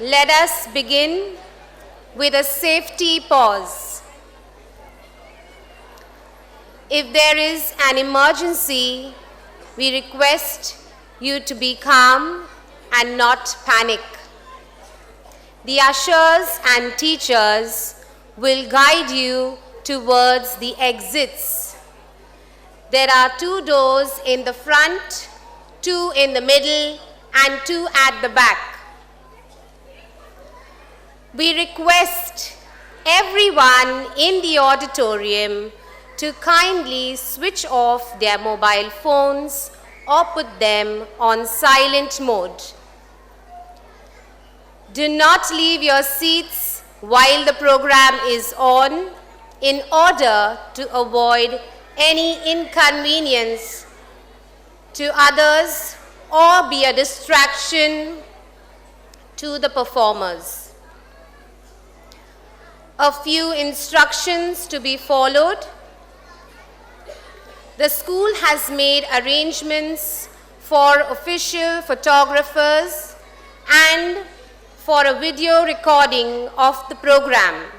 Let us begin with a safety pause. If there is an emergency, we request you to be calm and not panic. The ushers and teachers will guide you towards the exits. There are 2 doors in the front, 2 in the middle, and 2 at the back. We request everyone in the auditorium to kindly switch off their mobile phones or put them on silent mode. Do not leave your seats while the program is on in order to avoid any inconvenience to others or be a distraction to the performers. A few instructions to be followed. The school has made arrangements for official photographers and for a video recording of the program.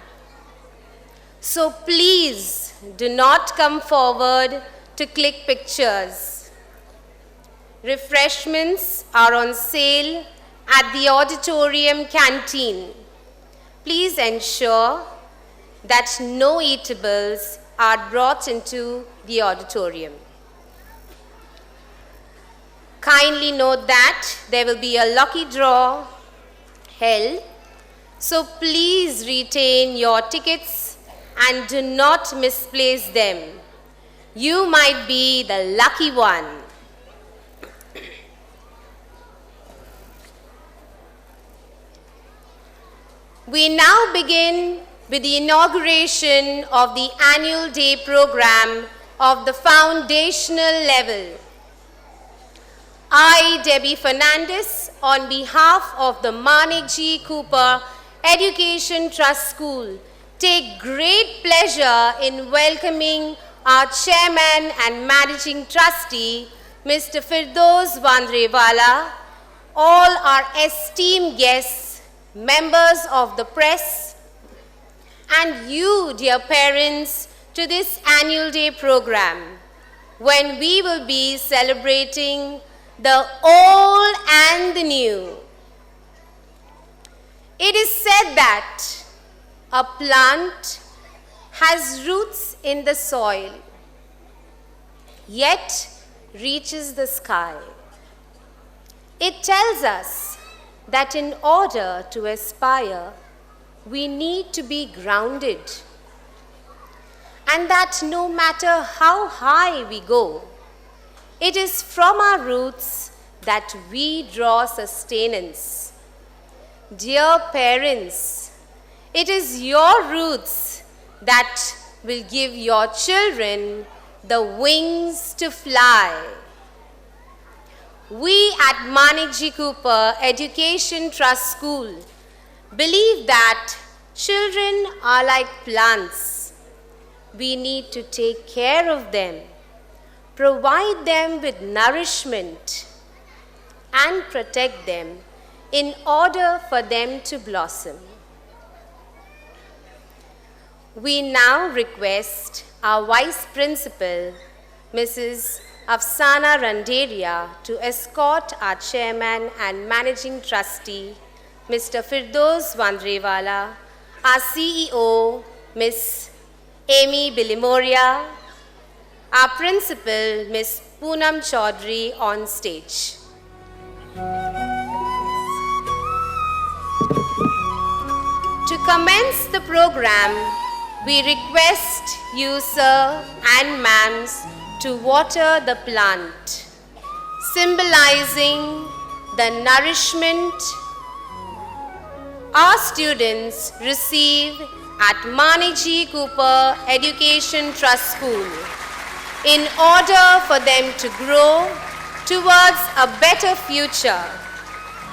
So please do not come forward to click pictures. Refreshments are on sale at the auditorium canteen. Please ensure that no eatables are brought into the auditorium. Kindly note that there will be a lucky draw held, so please retain your tickets and do not misplace them. You might be the lucky one. We now begin with the inauguration of the annual day program of the foundational level. I, Debbie Fernandez, on behalf of the Manik G. Cooper Education Trust School, take great pleasure in welcoming our Chairman and Managing Trustee, Mr. Firdaus Vandrewala, all our esteemed guests, members of the press, and you, dear parents, to this annual day program, when we will be celebrating the old and the new. It is said that a plant has roots in the soil, yet reaches the sky. It tells us that in order to aspire, we need to be grounded, and that no matter how high we go, it is from our roots that we draw sustenance. Dear parents, it is your roots that will give your children the wings to fly. We at Manik G. Cooper Education Trust School believe that children are like plants. We need to take care of them, provide them with nourishment, and protect them in order for them to blossom. We now request our Vice Principal, Mrs. Afsana Randeria, to escort our Chairman and Managing Trustee, Mr. Firdaus Vandrewala, our CEO, Ms. Amy Bilimoria, our Principal, Ms. Poonam Chaudhary, on stage. To commence the program, we request you, sir and ma'ams, to water the plant, symbolizing the nourishment our students receive at Manik G. Cooper Education Trust School in order for them to grow towards a better future.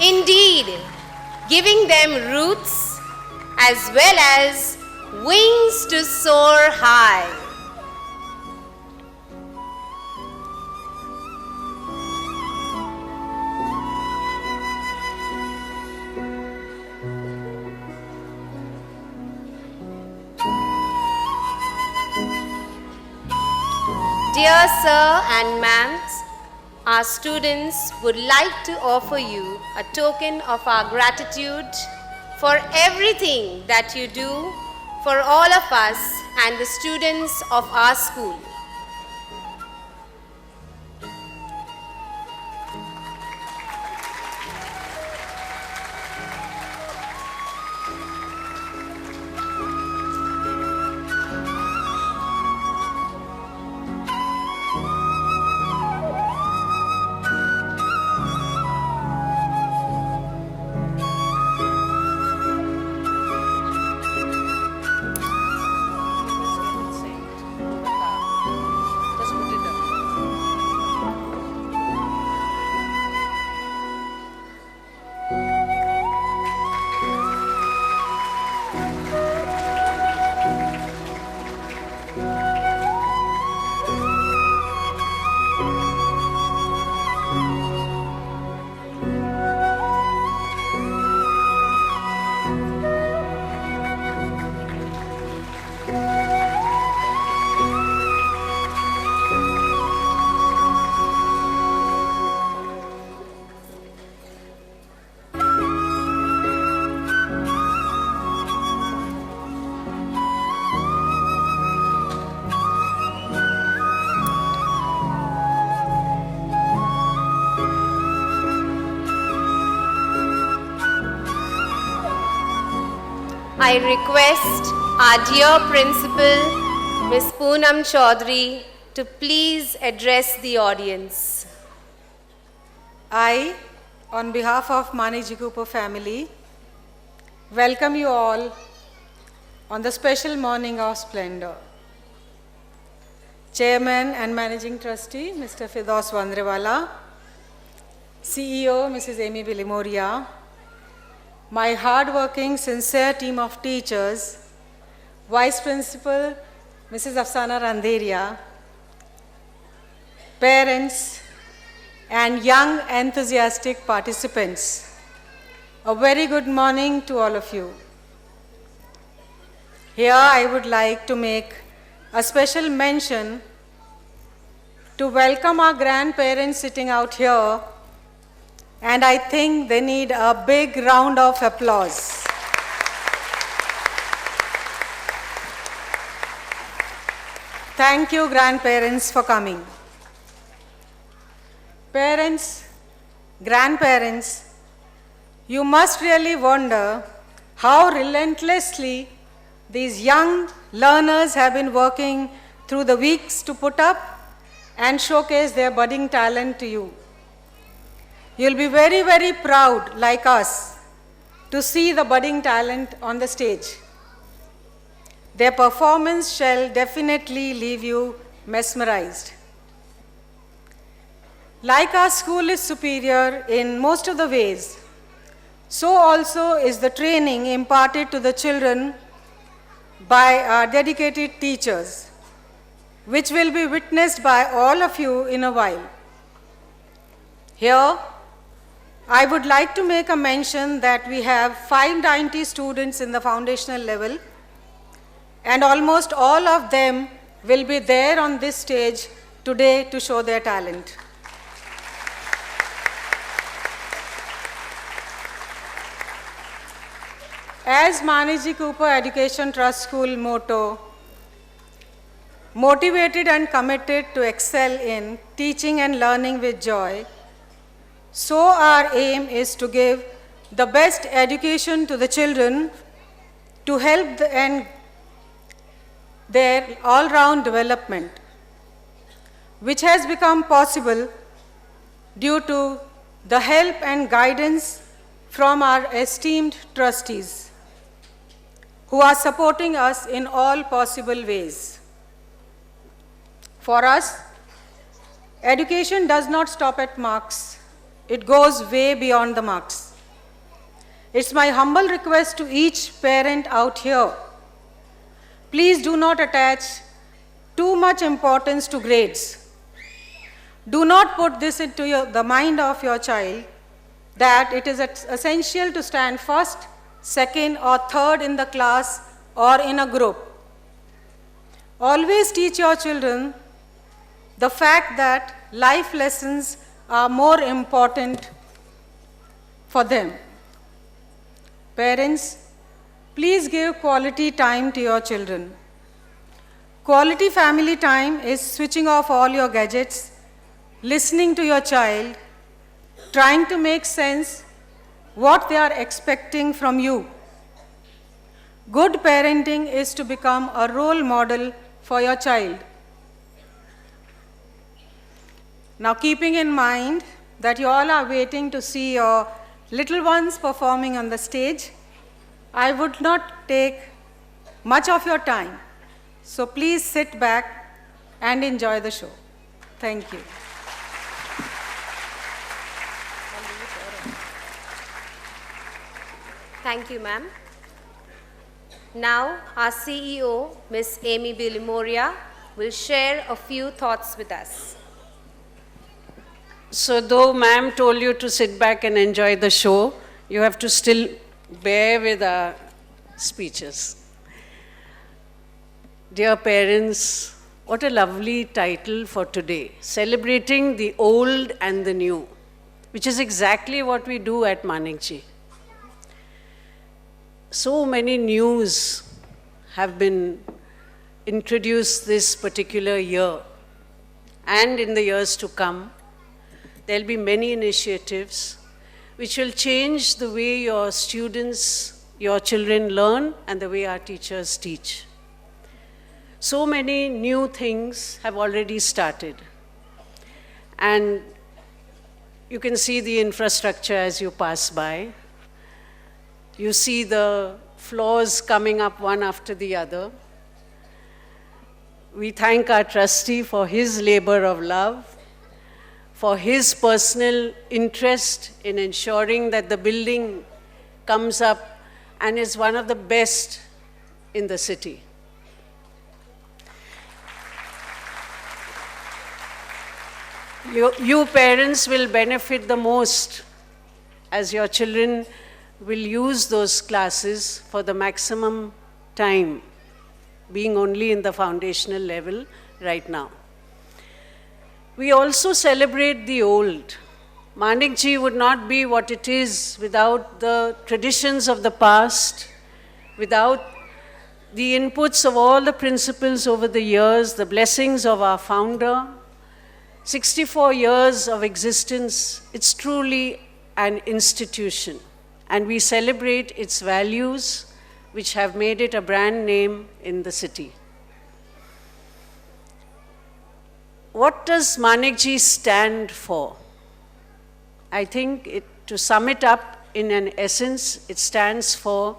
Indeed, giving them roots as well as wings to soar high. Dear Sir and Ma'ams, our students would like to offer you a token of our gratitude for everything that you do for all of us and the students of our school. I request our dear Principal, Ms. Poonam Chaudhary, to please address the audience. I, on behalf of Maniji Cooper family, welcome you all on the special morning of splendor. Chairman and Managing Trustee, Mr. Firdaus Vandrewala, CEO, Mrs. Amy Bilimoria, my hard-working, sincere team of teachers, Vice Principal, Mrs. Afsana Randeria, parents, and young enthusiastic participants. A very good morning to all of you. Here I would like to make a special mention to welcome our grandparents sitting out here, and I think they need a big round of applause. Thank you, grandparents, for coming. Parents, grandparents, you must really wonder how relentlessly these young learners have been working through the weeks to put up and showcase their budding talent to you. You'll be very, very proud, like us, to see the budding talent on the stage. Their performance shall definitely leave you mesmerized. Like our school is superior in most of the ways, so also is the training imparted to the children by our dedicated teachers, which will be witnessed by all of you in a while. Here, I would like to make a mention that we have 590 students in the foundational level, and almost all of them will be there on this stage today to show their talent. As Maniji Cooper Education Trust School motto, motivated and committed to excel in teaching and learning with joy, so our aim is to give the best education to the children to help their all-round development, which has become possible due to the help and guidance from our esteemed trustees, who are supporting us in all possible ways. For us, education does not stop at marks. It goes way beyond the marks. It's my humble request to each parent out here, please do not attach too much importance to grades. Do not put this into the mind of your child that it is essential to stand first, second, or third in the class or in a group. Always teach your children the fact that life lessons are more important for them. Parents, please give quality time to your children. Quality family time is switching off all your gadgets, listening to your child, trying to make sense what they are expecting from you. Good parenting is to become a role model for your child. Now, keeping in mind that you all are waiting to see your little ones performing on the stage, I would not take much of your time. So please sit back and enjoy the show. Thank you. Thank you, ma'am. Now, our CEO, Ms. Amy Bilimoria, will share a few thoughts with us. So though ma'am told you to sit back and enjoy the show, you have to still bear with our speeches. Dear parents, what a lovely title for today, celebrating the old and the new, which is exactly what we do at Manekji. So many news have been introduced this particular year, and in the years to come, there'll be many initiatives which will change the way your students, your children learn and the way our teachers teach. So many new things have already started. And you can see the infrastructure as you pass by. You see the floors coming up one after the other. We thank our trustee for his labor of love, for his personal interest in ensuring that the building comes up and is one of the best in the city. You parents will benefit the most as your children will use those classes for the maximum time, being only in the foundational level right now. We also celebrate the old. Manekji would not be what it is without the traditions of the past, without the inputs of all the principles over the years, the blessings of our founder. 64 years of existence, it's truly an institution. And we celebrate its values, which have made it a brand name in the city. What does Manekji stand for? I think to sum it up in an essence, it stands for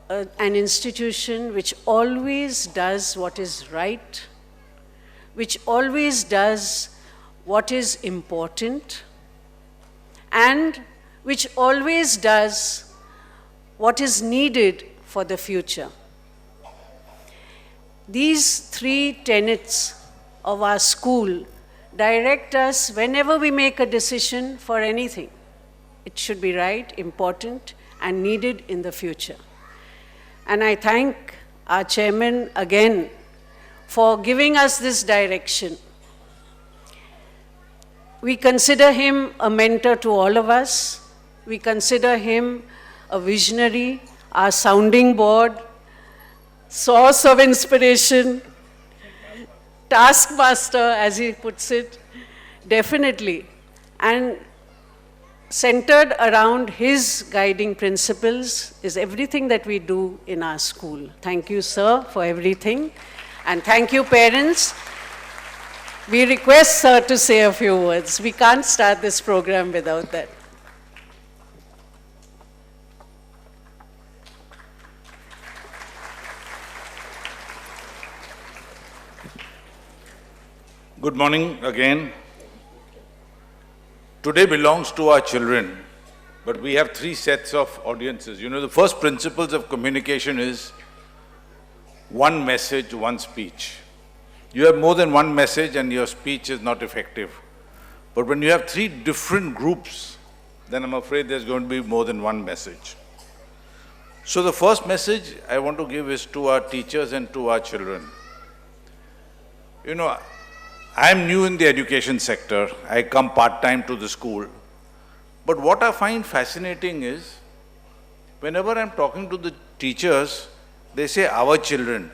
an institution which always does what is right, which always does what is important, and which always does what is needed for the future. These three tenets of our school direct us whenever we make a decision for anything. It should be right, important, and needed in the future. And I thank our chairman again for giving us this direction. We consider him a mentor to all of us. We consider him a visionary, our sounding board, source of inspiration, taskmaster, as he puts it, definitely. And centered around his guiding principles is everything that we do in our school. Thank you, sir, for everything. And thank you, parents. We request sir to say a few words. We can't start this program without that. Good morning again. Today belongs to our children, but we have three sets of audiences. You know, the first principles of communication is one message, one speech. You have more than one message and your speech is not effective. But when you have three different groups, then I'm afraid there's going to be more than one message. So the first message I want to give is to our teachers and to our children. You know, I'm new in the education sector. I come part-time to the school. But what I find fascinating is, whenever I'm talking to the teachers, they say, our children.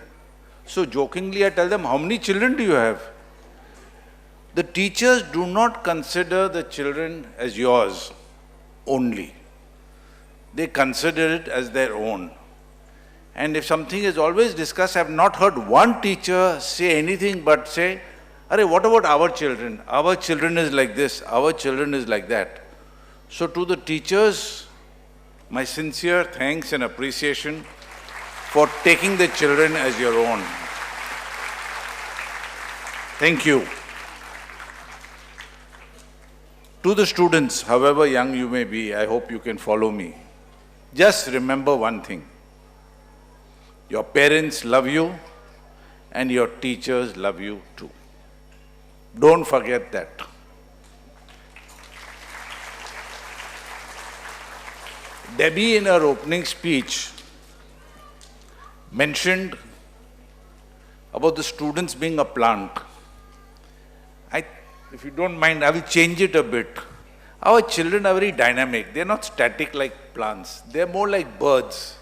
So jokingly I tell them, how many children do you have? The teachers do not consider the children as yours only. They consider it as their own. And if something is always discussed, I have not heard one teacher say anything but say, "Arey, what about our children? Our children is like this, our children is like that." So to the teachers, my sincere thanks and appreciation for taking the children as your own. Thank you. To the students, however young you may be, I hope you can follow me. Just remember one thing. Your parents love you and your teachers love you too. Don't forget that. Debbie, in her opening speech, mentioned about the students being a plant. If you don't mind, I will change it a bit. Our children are very dynamic. They're not static like plants. They're more like birds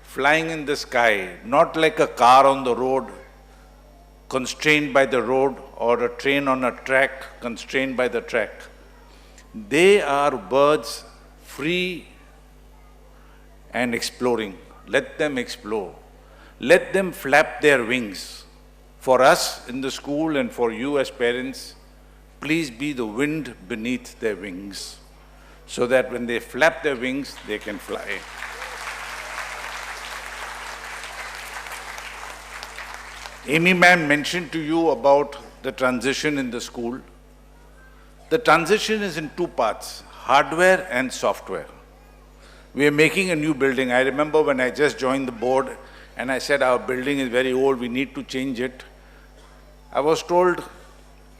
flying in the sky, not like a car on the road, constrained by the road, or a train on a track, constrained by the track. They are birds free and exploring. Let them explore. Let them flap their wings. For us in the school and for you as parents, please be the wind beneath their wings, so that when they flap their wings, they can fly. Amy ma'am mentioned to you about the transition in the school. The transition is in two parts, hardware and software. We are making a new building. I remember when I just joined the board and I said our building is very old, we need to change it. I was told,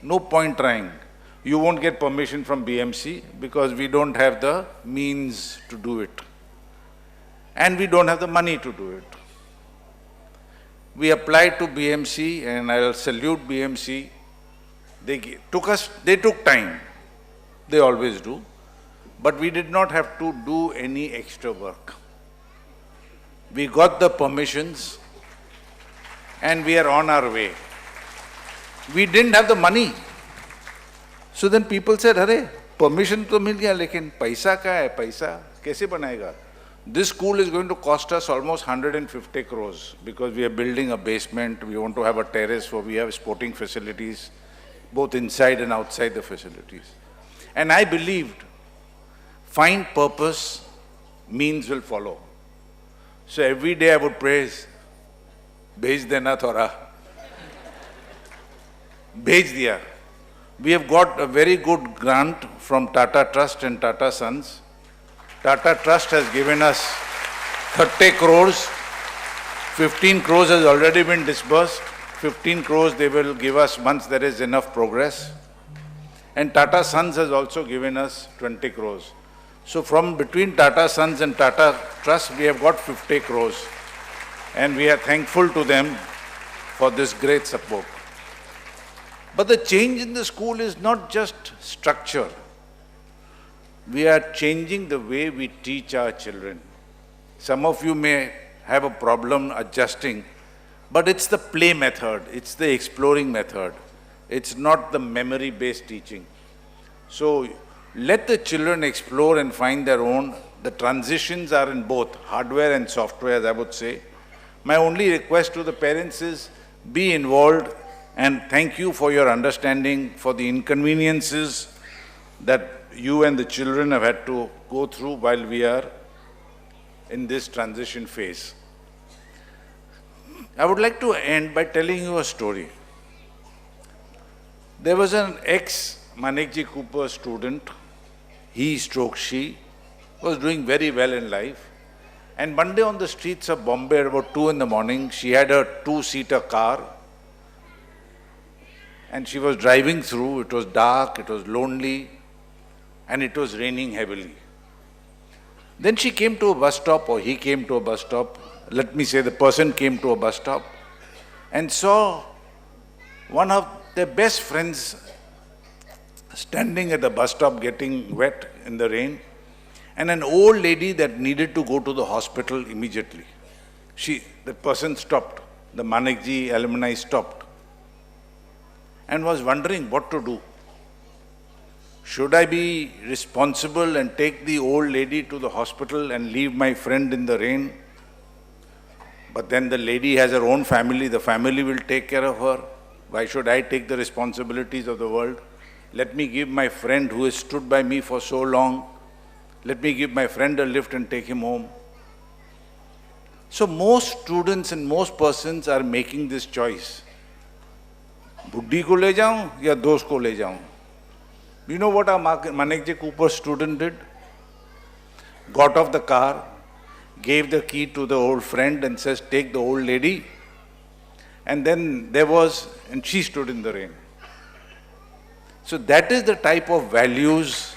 no point trying. You won't get permission from BMC because we don't have the means to do it. And we don't have the money to do it. We applied to BMC, and I'll salute BMC. They took time. They always do. But we did not have to do any extra work. We got the permissions and we are on our way. We didn't have the money. So then people said, "Arey, permission to mil gaya, lekin paisa ka hai, paisa kaise banayega?" This school is going to cost us almost 150 crores because we are building a basement, we want to have a terrace where we have sporting facilities, both inside and outside the facilities. And I believed, find purpose, means will follow. So every day I would praise, bhej dena thora. Bhej diya. We have got a very good grant from Tata Trust and Tata Sons. Tata Trust has given us 30 crores. 15 crores has already been disbursed. 15 crores they will give us once there is enough progress. And Tata Sons has also given us 20 crores. So from between Tata Sons and Tata Trust, we have got 50 crores. And we are thankful to them for this great support. But the change in the school is not just structure. We are changing the way we teach our children. Some of you may have a problem adjusting, but it's the play method, it's the exploring method. It's not the memory-based teaching. So let the children explore and find their own. The transitions are in both hardware and software, as I would say. My only request to the parents is be involved, and thank you for your understanding, for the inconveniences that you and the children have had to go through while we are in this transition phase. I would like to end by telling you a story. There was an ex-Manekji Cooper student, she was doing very well in life. And one day on the streets of Bombay at about 2 in the morning, she had a 2-seater car. And she was driving through, it was dark, it was lonely, and it was raining heavily. Then she came to a bus stop, or he came to a bus stop. Let me say the person came to a bus stop and saw one of their best friends standing at the bus stop getting wet in the rain, and an old lady that needed to go to the hospital immediately. The person stopped, the Manekji alumni stopped, and was wondering what to do. Should I be responsible and take the old lady to the hospital and leave my friend in the rain? But then the lady has her own family, the family will take care of her. Why should I take the responsibilities of the world? Let me give my friend who has stood by me for so long, let me give my friend a lift and take him home. So most students and most persons are making this choice. Buddhi ko le jaun ya dost ko le jaun? You know what our Manekji Cooper student did? Got off the car, gave the key to the old friend and says, take the old lady. And then and she stood in the rain. So that is the type of values,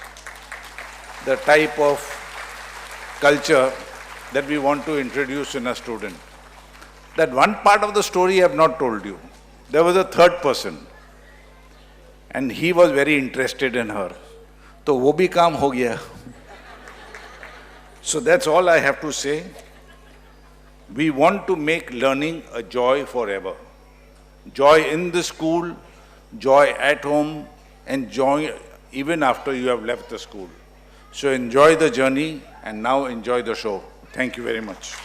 the type of culture that we want to introduce in a student. That one part of the story I have not told you. There was a third person, and he was very interested in her. So wo bhi kaam ho gaya. So that's all I have to say. We want to make learning a joy forever. Joy in the school, joy at home, and joy even after you have left the school. So enjoy the journey and now enjoy the show. Thank you very much.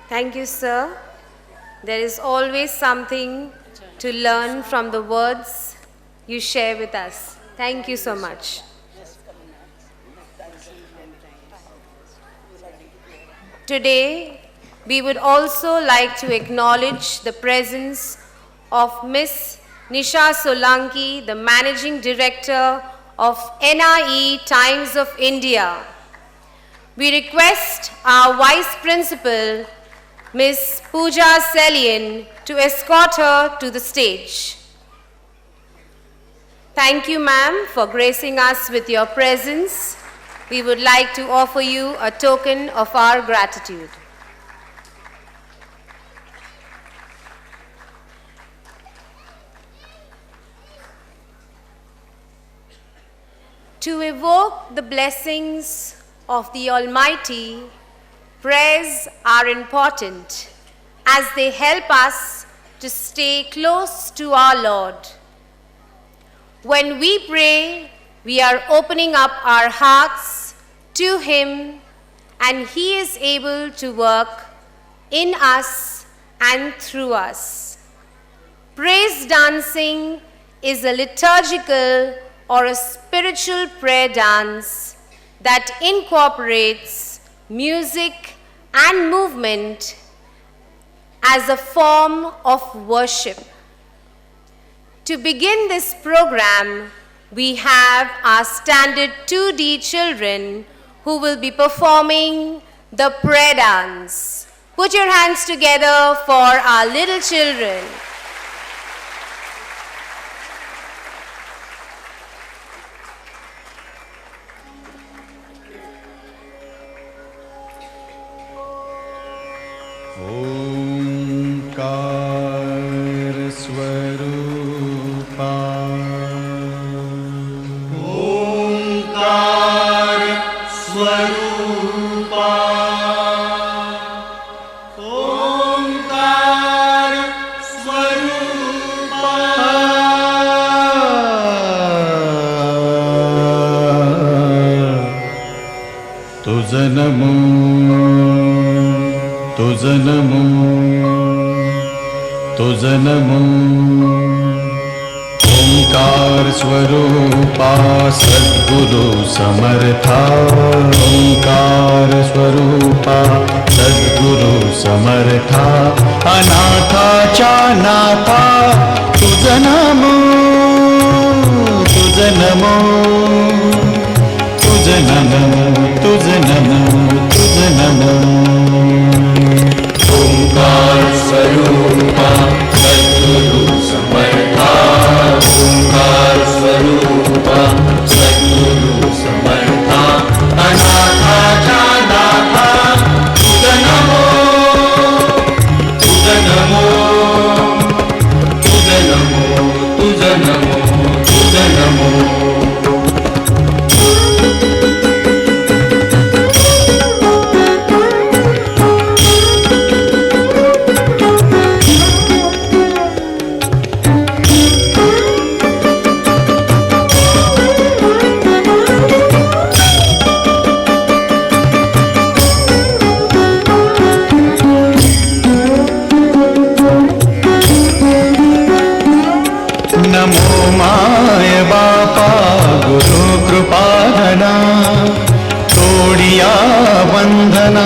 Thank you, sir. There is always something to learn from the words you share with us. Thank you so much. Today, we would also like to acknowledge the presence of Miss Nisha Solanki, the Managing Director of NIE Times of India. We request our Vice Principal, Miss Pooja Selian, to escort her to the stage. Thank you, ma'am, for gracing us with your presence. We would like to offer you a token of our gratitude. To evoke the blessings of the Almighty, prayers are important as they help us to stay close to our Lord. When we pray, we are opening up our hearts to Him, and He is able to work in us and through us. Praise dancing is a liturgical or a spiritual prayer dance that incorporates music and movement as a form of worship. To begin this program, we have our standard 2D children who will be performing the prayer dance. Put your hands together for our little children. Omkar Swarupa, Omkar Swarupa, Omkar Swarupa. Tujhe namo, tujhe namo, tujhe namo. ओंकार स्वरूपा सद्गुरु समर्था, ओंकार स्वरूपा सद्गुरु समर्था, अनाथा चानाथा तुझे नमो, तुझे नमो, तुझे नमो, तुझे नमो, तुझे नमो। ओंकार स्वरूपा सद्गुरु समर्था, ओंकार स्वरूपा सद्गुरु समर्था, अनाथा प्राणा तोडिया बंधना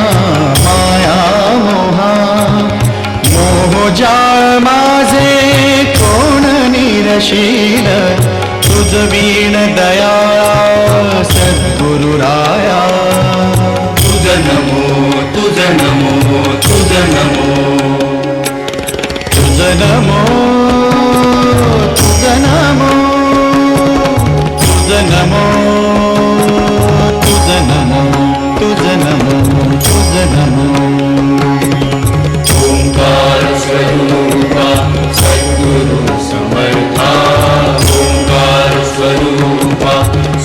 माया मोहा मोहजाळ माझे कोण निरशील तुझ वीण दया सद्गुरुराया तुझ नमो तुझ नमो तुझ नमो तुझ नमो तुझ नमो तुझ नमो तुझ नमो तुझ नमो तुझ नमो ओंकार स्वरूपा सद्गुरु समर्था ओंकार स्वरूपा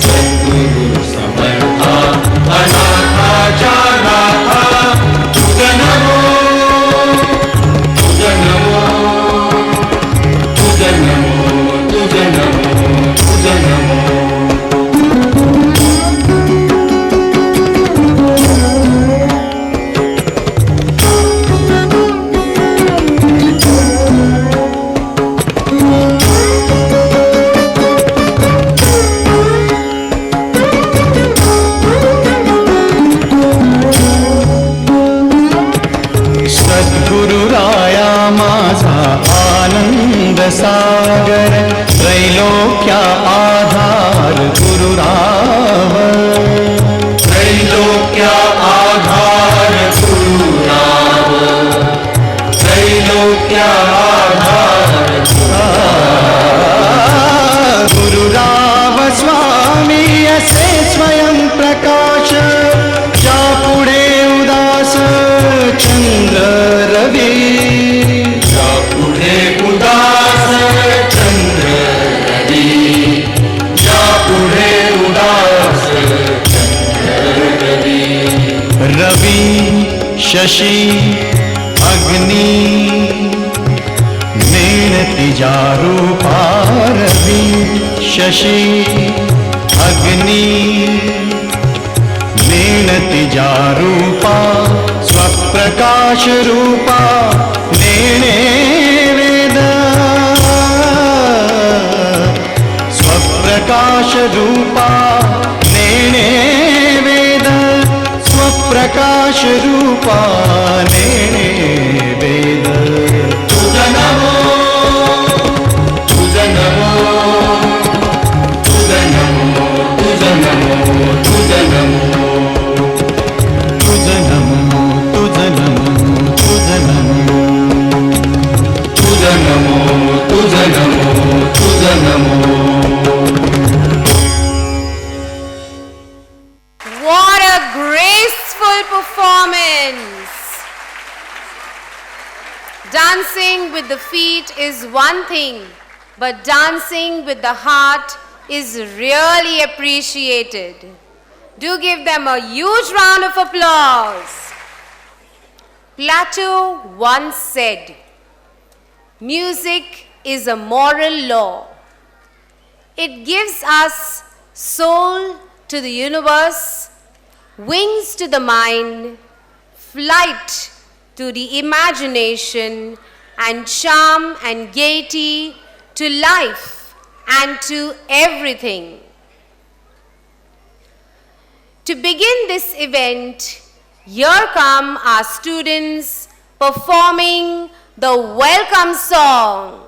सद्गुरु समर्था अनाथाच्या नाथा तुझ नमो तुझ नमो तुझ नमो तुझ नमो तुझ नमो सद्गुरुराया माझा आनंद सागर त्रैलोक्या आधार गुरुराव त्रैलोक्या आधार गुरुराव त्रैलोक्या आधार गुरुराव स्वामी असे स्वयं प्रकाश ज्या पुढे उदास चंद्र रवी ज्या पुढे उदास चंद्र रवी ज्या पुढे उदास चंद्र रवी रवी शशी अग्नि मेणती जा रूपा रवी शशी अग्नि नेणती जा रूपा स्वप्रकाश रूपा नेणे वेद स्वप्रकाश रूपा नेणे वेद स्वप्रकाश रूपा नेणे वेद तुझ नमो तुझ नमो तुझ नमो तुझ नमो तुझ नमो तुझ नमो तुझ नमो तुझ नमो तुझ नमो तुझ नमो तुझ नमो What a graceful performance! Dancing with the feet is one thing, but dancing with the heart is really appreciated. Do give them a huge round of applause. Plato once said, music is a moral law. It gives us soul to the universe, wings to the mind, flight to the imagination, and charm and gaiety to life and to everything. To begin this event, here come our students performing the welcome song.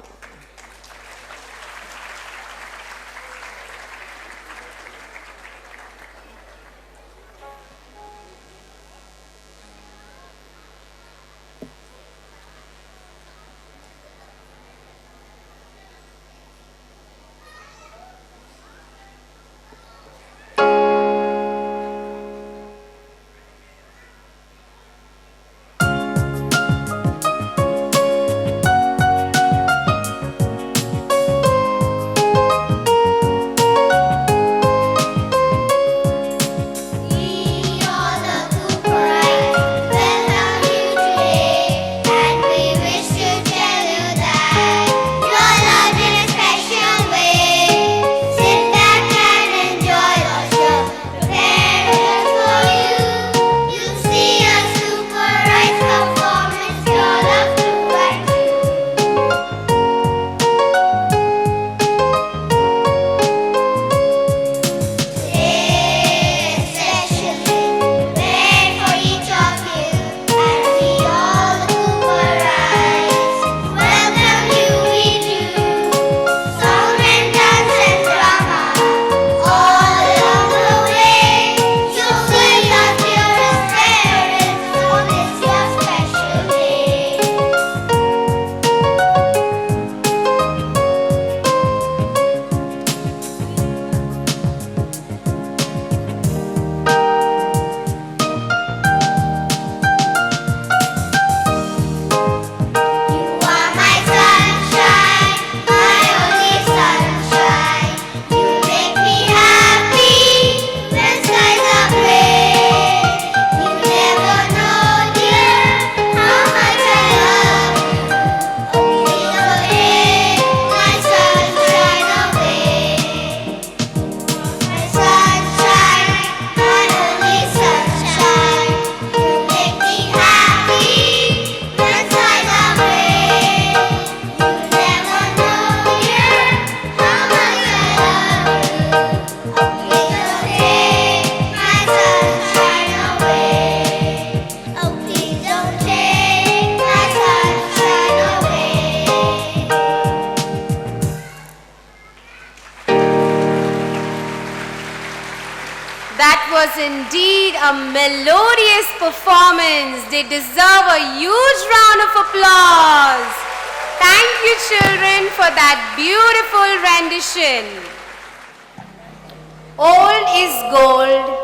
That was indeed a melodious performance. They deserve a huge round of applause. Thank you, children, for that beautiful rendition. Old is gold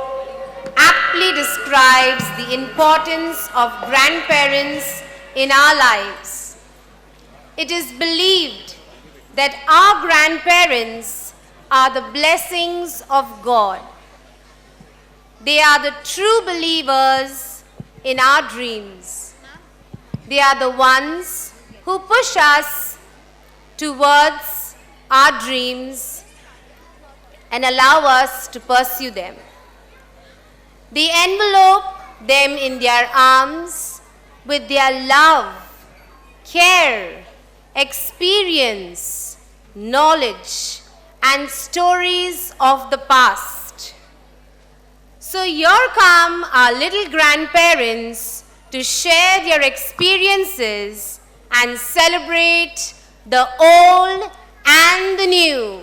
aptly describes the importance of grandparents in our lives. It is believed that our grandparents are the blessings of God. They are the true believers in our dreams. They are the ones who push us towards our dreams and allow us to pursue them. They envelope them in their arms with their love, care, experience, knowledge, and stories of the past. So here come our little grandparents to share their experiences and celebrate the old and the new.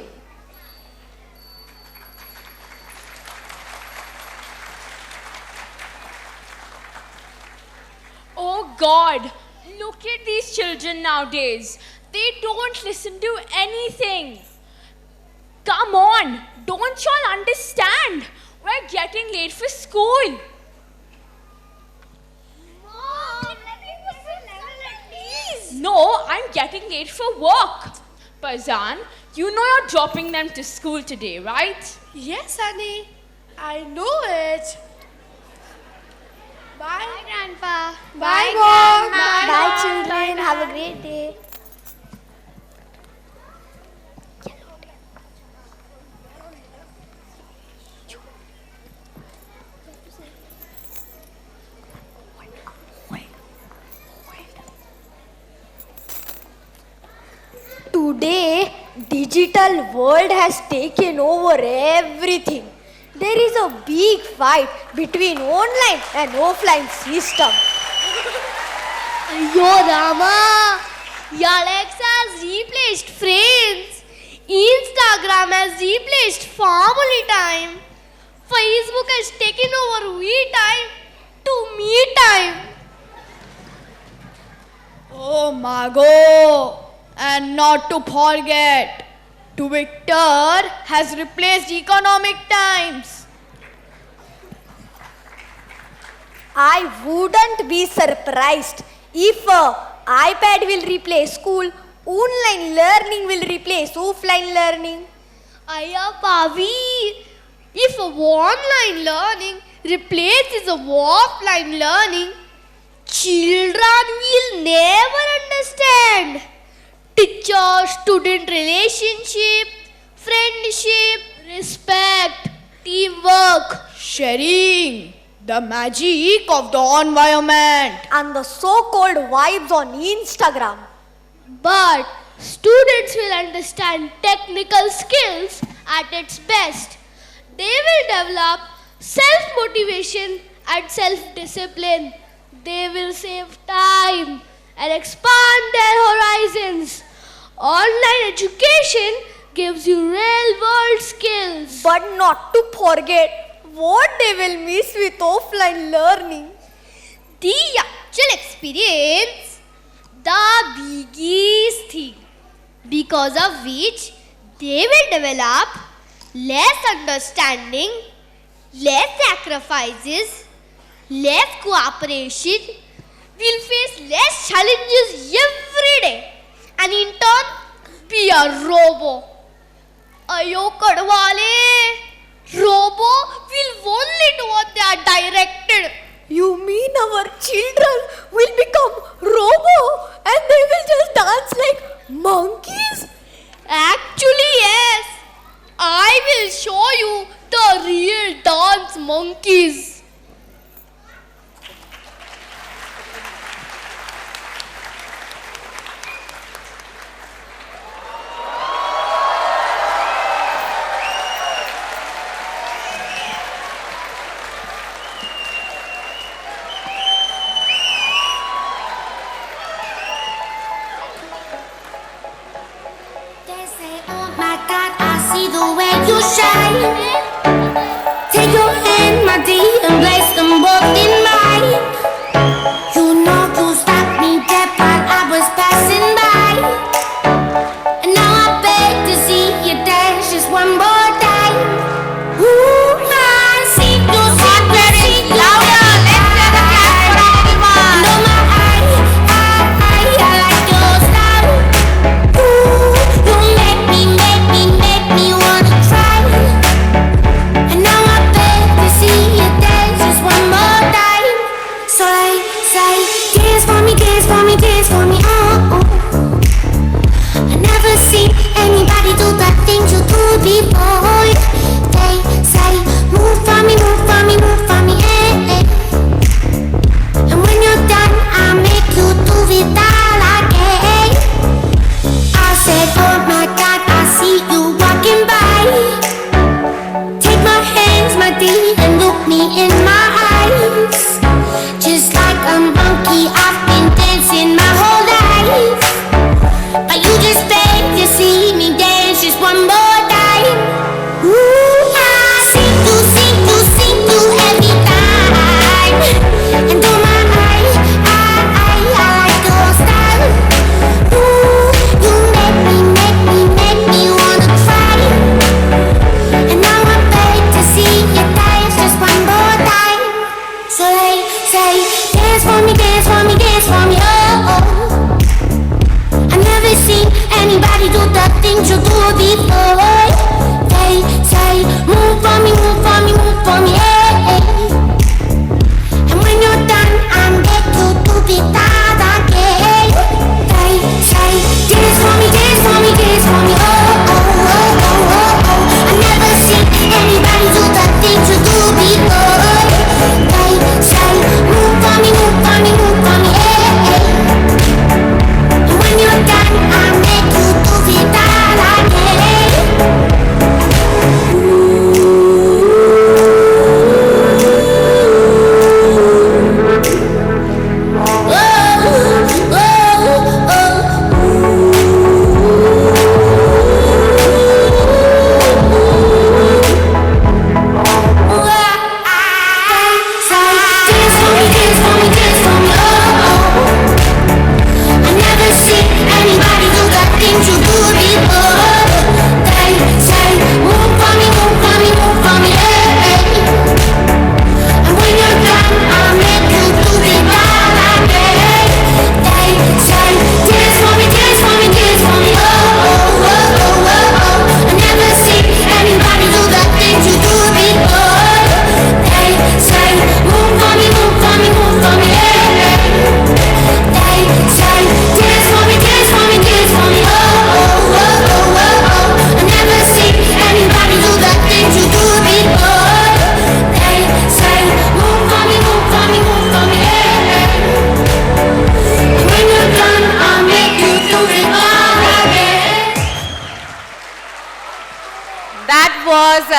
Oh God, look at these children nowadays. They don't listen to anything. Come on, don't y'all understand? We're getting late for school. Mom, please. No, I'm getting late for work. Pazan, you know you're dropping them to school today, right? Yes, honey. I know it. Bye, Grandpa. Bye, Mom. Bye, children. Have a great day. Today, digital world has taken over everything. There is a big fight between online and offline system. Yo, Rama. Alexa has replaced friends. Instagram has replaced family time. Facebook has taken over we time to me time. Oh, Margot. And not to forget, Twitter has replaced economic times. I wouldn't be surprised if iPad will replace school, online learning will replace offline learning. Aya Pavi, if online learning replaces offline learning, children will never understand. Teacher-student relationship, friendship, respect, teamwork, sharing, the magic of the environment. And the so-called vibes on Instagram. But students will understand technical skills at its best. They will develop self-motivation and self-discipline. They will save time and expand their horizons. Online education gives you real-world skills. But not to forget what they will miss with offline learning. The actual experience, the biggest thing, because of which they will develop less understanding, less sacrifices, less cooperation, will face less challenges every day, and in turn be a robo. Ayo kadwale, robo will only do what they are directed. You mean our children will become robo and they will just dance like monkeys? Actually, yes. I will show you the real dance monkeys. They say, oh my God, I see the way you shine. Take your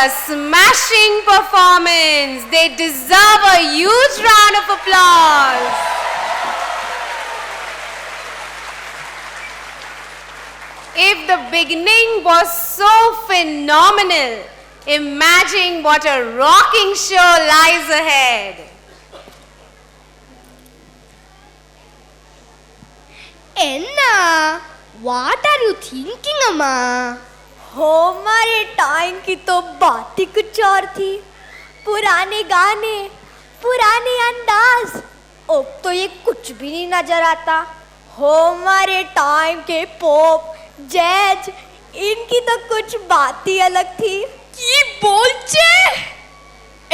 a smashing performance. They deserve a huge round of applause. If the beginning was so phenomenal, imagine what a rocking show lies ahead. Enna, what are you thinking, Amma? हमारे time की तो बात ही कुछ और थी। पुराने गाने, पुराने अंदाज, अब तो ये कुछ भी नहीं नजर आता। हमारे टाइम के पॉप, जैज, इनकी तो कुछ बात ही अलग थी। की बोलचे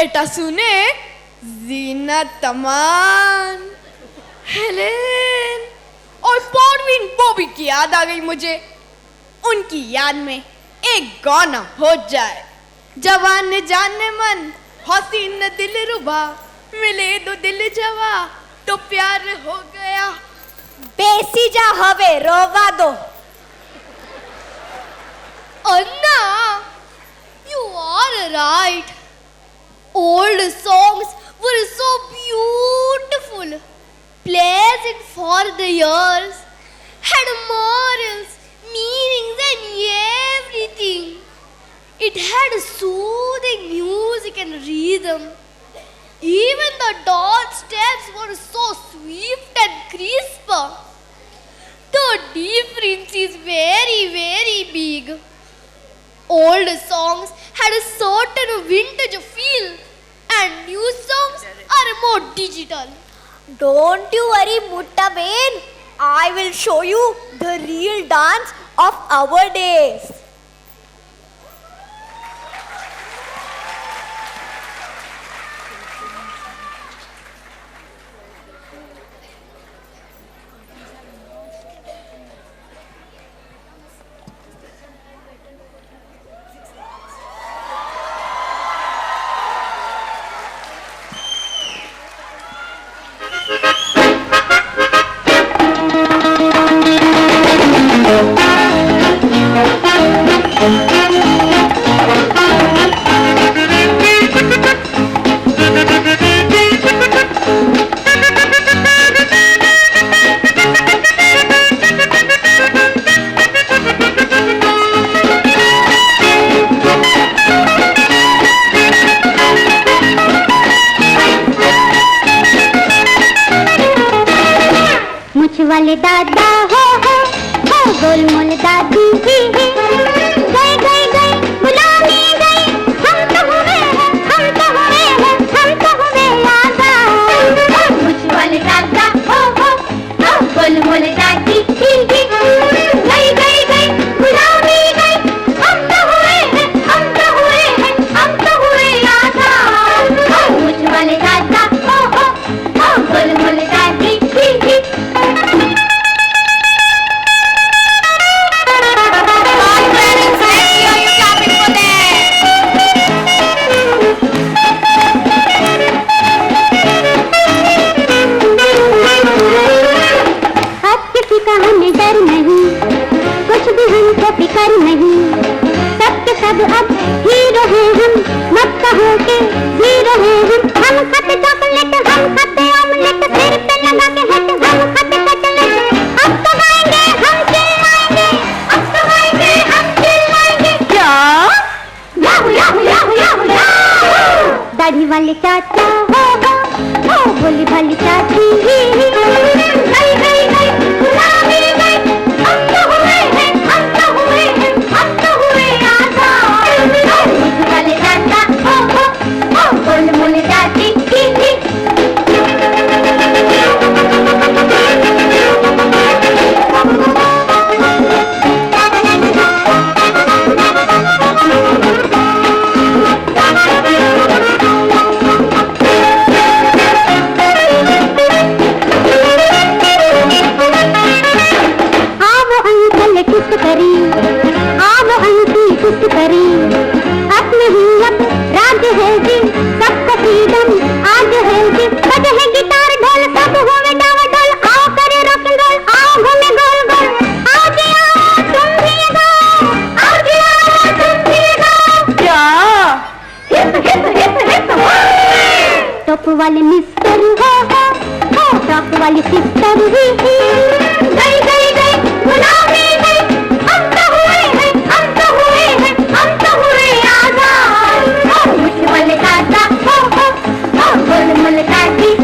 एटा सुने जीनत तमान, हेलेन और परवीन बॉबी की याद आ गई मुझे। उनकी याद में एक गाना हो जाए, जवान जाने मन हसीन दिल रुबा, मिले दो दिल जवा तो प्यार हो गया। बेसी जा हवे रोवा दो। Anna, you are right. Old songs were so beautiful, pleasant for the ears, had morals, meanings and everything. It had soothing music and rhythm. Even the dance steps were so swift and crisp. The difference is very, very big. Old songs had a certain vintage feel and new songs are more digital. Don't you worry, Muttaben. I will show you the real dance of our days. वाले दादा हो गोलमोल दादी ही गए गए गए गुलामी गए हम तो हुए हैं हम तो हुए हैं हम तो हुए आजाद मुझ वाले दादा हो गोलमोल दादी ही गए गए गए गुलामी गए हम तो हुए हैं हम तो हुए हैं हम तो हुए आजाद मुझ वाले दादा हो गोलमोल दादी ही हमें डर नहीं कुछ भी हमको फिकर नहीं सबके सब अब हीरो हैं हम मत कहो के हीरो हैं हम खाते चॉकलेट हम खाते ऑमलेट फिर पे लगा के हट हम खाते कटलेट अब तो गाएंगे हम चिल्लाएंगे अब तो गाएंगे हम चिल्लाएंगे क्या Yahoo Yahoo Yahoo Yahoo Yahoo दाढ़ी वाले चाचा हो भोली भाली चाची गई गई गई गुलामी गई हम तो हुए हैं हम तो हुए हैं हम तो हुए आजाद मुझ वाले दादा हो बोल बोल दादी वाले मिस्टर हो टॉक वाली सिस्टर ही गई गई गई गुलामी गई हम तो हुए हैं हम तो हुए हैं हम तो हुए आजाद मुझ वाले काटा हो गोल मोल काटी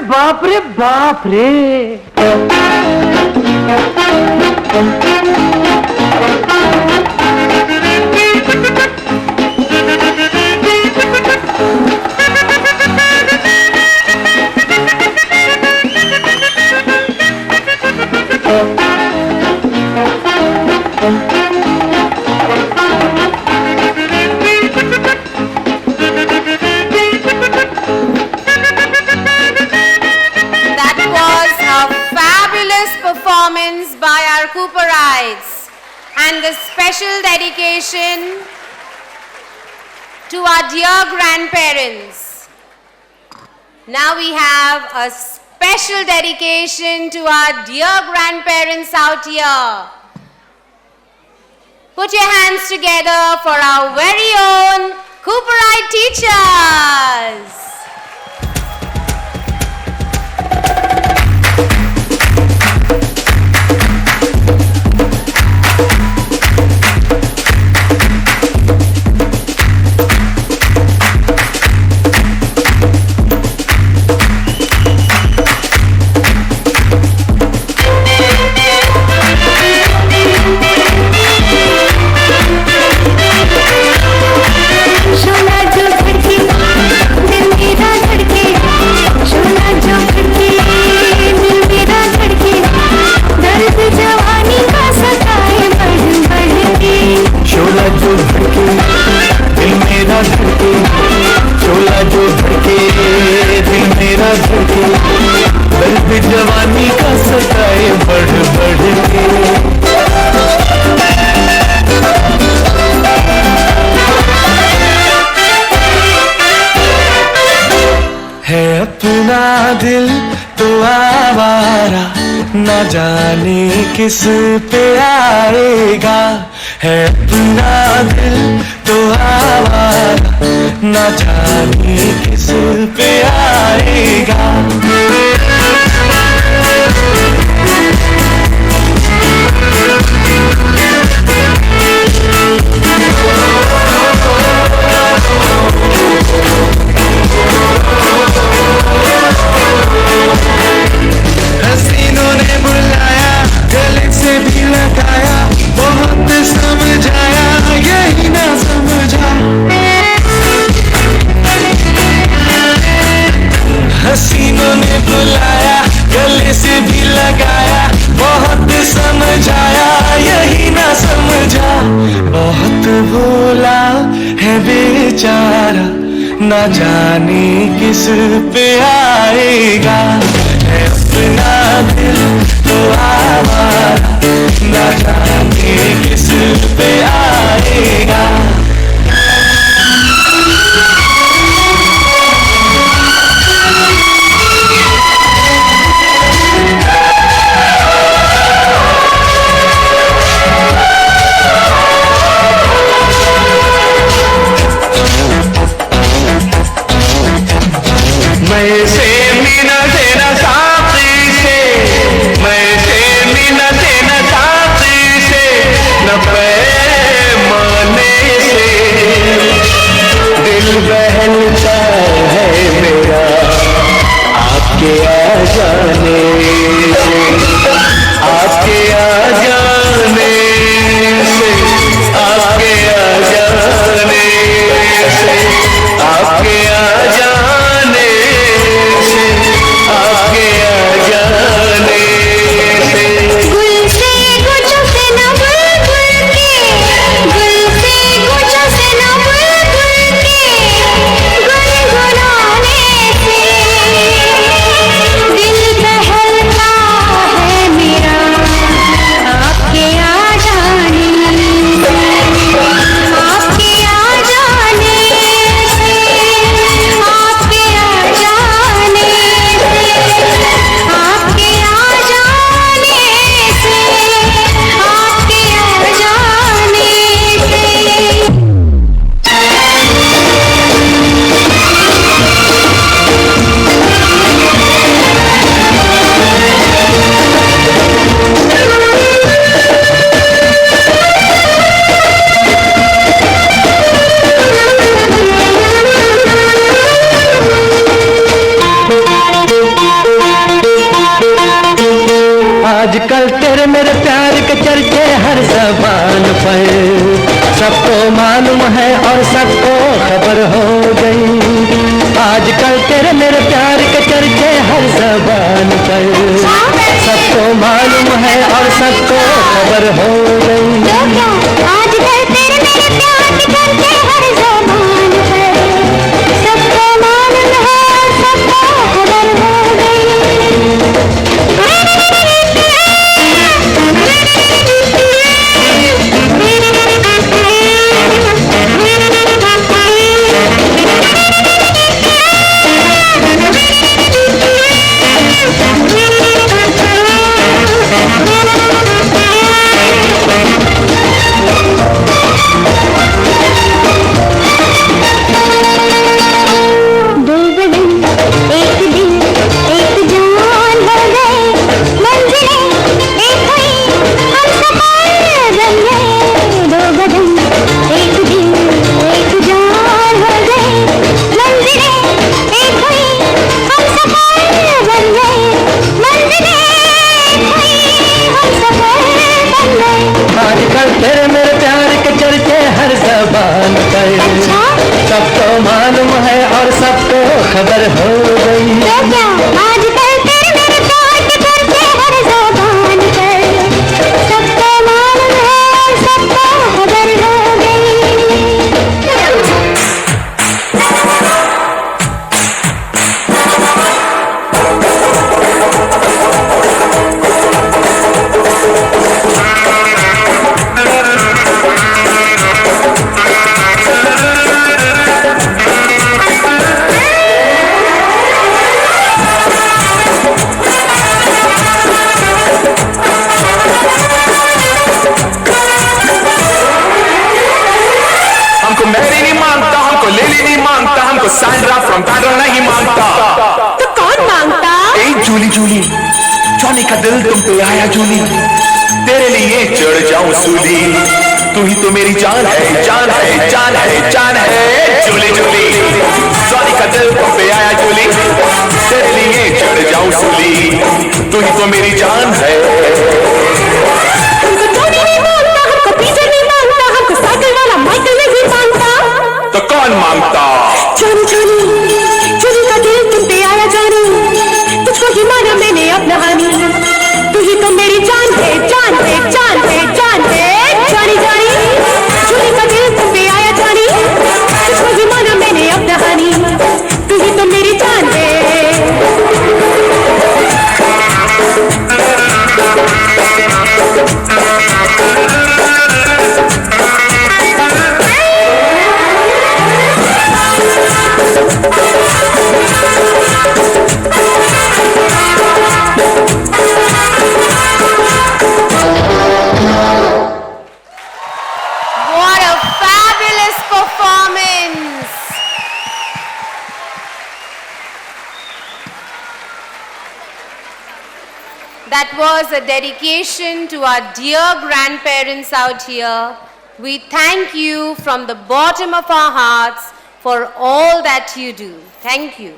बाप रे बाप रे and the special dedication to our dear grandparents. Now we have a special dedication to our dear grandparents out here. Put your hands together for our very own Cooperite teachers. जवानी का सताए बढ़ बढ़ के है अपना दिल तो आवारा न जाने किस पे आएगा है अपना दिल तो आवारा न जाने किस पे आएगा हसीनों ने बुलाया गले से भी लगाया बहुत समझाया यही ना समझा हसीनों ने बुलाया गले से भी लगाया बहुत समझाया यही ना समझा बहुत भोला है बेचारा ना जाने किस पे आएगा है अपना दिल तो आवारा ना जाने किस पे आएगा मालूम है और सबको खबर हो गई। आजकल तेरे मेरे प्यार के चर्चे हर ज़बान पर, सबको मालूम है और सबको खबर हो गई। आजकल तेरे मेरे प्यार के चर्चे हर ज़बान पर, सबको मालूम है और सबको खबर हो गई। आजकल तेरे मेरे प्यार के चर्चे हर ज़बान पर, सबको मालूम है और सबको खबर हो गई। आजकल तेरे मेरे प्यार के चर्चे हर ज़बान पर, सबको मालूम है और सबको खबर हो गई। सैंड्रा फ्रॉम बैंड्रा नहीं मांगता। तो कौन मांगता? जूली जूली, जॉनी का दिल तुम पे आया जूली, तेरे लिए चढ़ जाऊं सूली, तू ही तो मेरी जान है, जान है, जान है, जान है। जूली जूली, जॉनी का दिल तुम पे आया जूली, तेरे लिए चढ़ जाऊं सूली, तू ही तो मेरी जान है। हमको जॉनी नहीं मांगता, हमको पीजे नहीं मांगता, हमको साइकिल वाला माइकल नहीं मांगता। तो कौन मांगता? जानी जानी, जानी का दिल तुम पे आया जानी, तुझको ही माना मैंने अपना हानी, तू ही तो मेरी जान है, जान है, जान है, जान है। जानी जानी, जानी का दिल तुम पे आया जानी, तुझको ही माना मैंने अपना हानी, तू ही तो मेरी जान है। What a fabulous performance! That was a dedication to our dear grandparents out here. We thank you from the bottom of our hearts for all that you do. Thank you.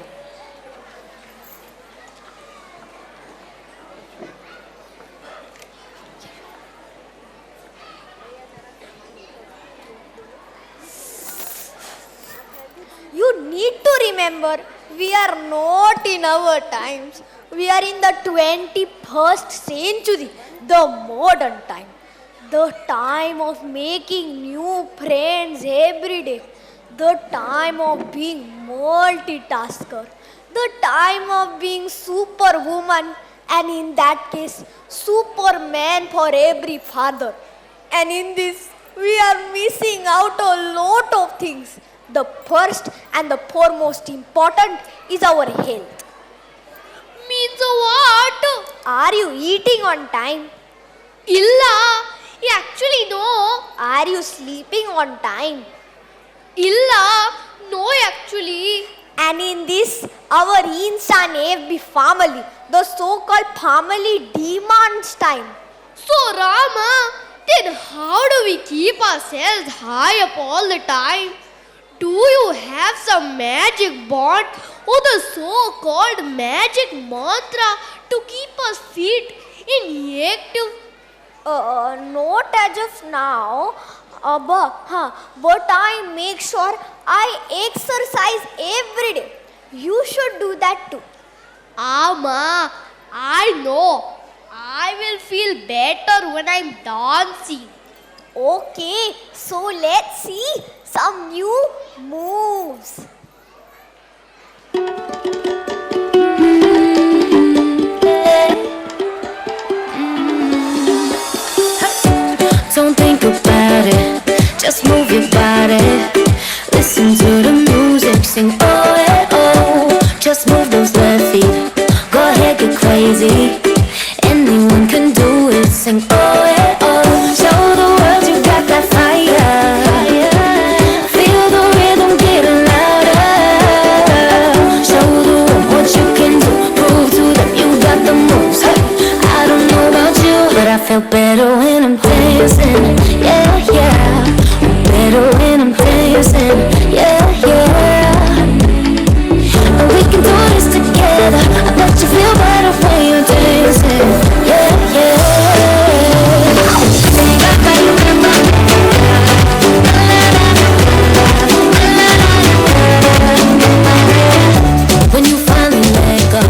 You need to remember, we are not in our times. We are in the 21st century, the modern time. The time of making new friends every day. The time of being multitasker. The time of being superwoman, and in that case, superman for every father. And in this, we are missing out a lot of things. The first and the foremost important is our health. Means what? Are you eating on time? Illa. Actually, no. Are you sleeping on time? Illa. No, actually. And in this, our Insan FB family, the so-called family demands time. So, Rama, then how do we keep ourselves high up all the time? Do you have some magic bond or the so-called magic mantra to keep us fit and active? Not as of now. but I make sure I exercise every day. You should do that too. Ma, I know. I will feel better when I'm dancing. Okay, so let's see some new moves. Don't think about it, just move your body. Listen to the music, sing oh yeah oh. Just move those left feet, go ahead get crazy. Anyone can do it, sing oh yeah oh. Show the world you got that fire. Feel the rhythm getting louder. Show the world what you can do, prove to them you got the moves. Hey, I don't know about you, but I feel better when I'm dancing, yeah, yeah. Better when I'm dancing, yeah, yeah. And we can do this together. I bet you feel better when you're dancing, yeah, yeah. When you finally let go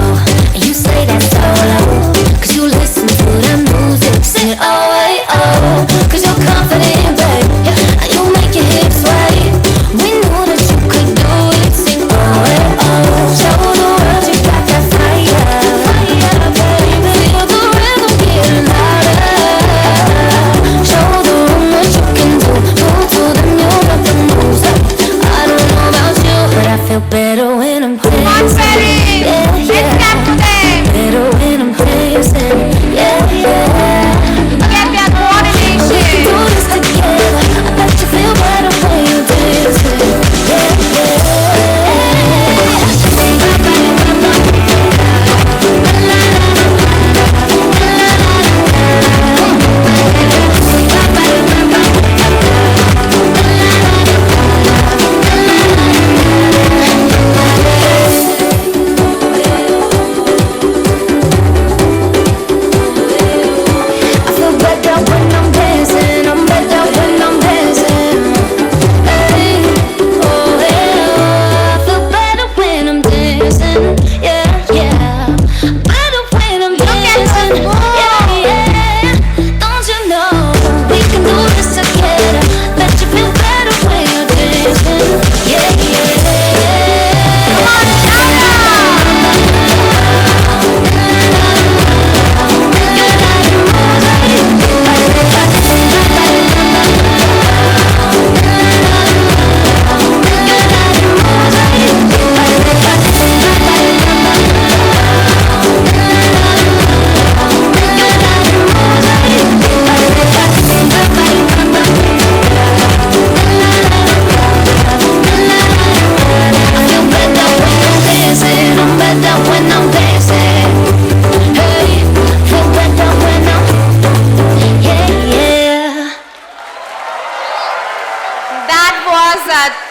and you say that solo, 'cause you listen to the music, say oh, hey, oh. 'Cause you're confident, babe, and you make your hips sway. We knew that you could do it, sing oh, hey, oh. Show the world you got that fire, baby. Feel the rhythm getting louder. Show the room what you can do, prove to them you got the moves. I don't know about you, but I feel better when I'm dancing. Yeah, yeah. Better when I'm dancing. Yeah, yeah. Get that coordination. We can do this together. I bet you feel better when you're dancing. Yeah,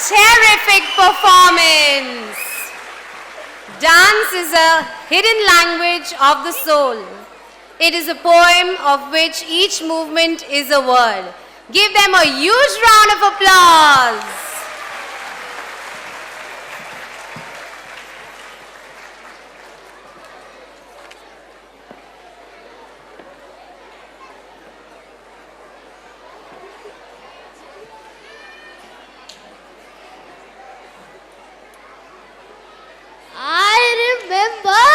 terrific performance. Dance is a hidden language of the soul. It is a poem of which each movement is a word. Give them a huge round of applause. I remember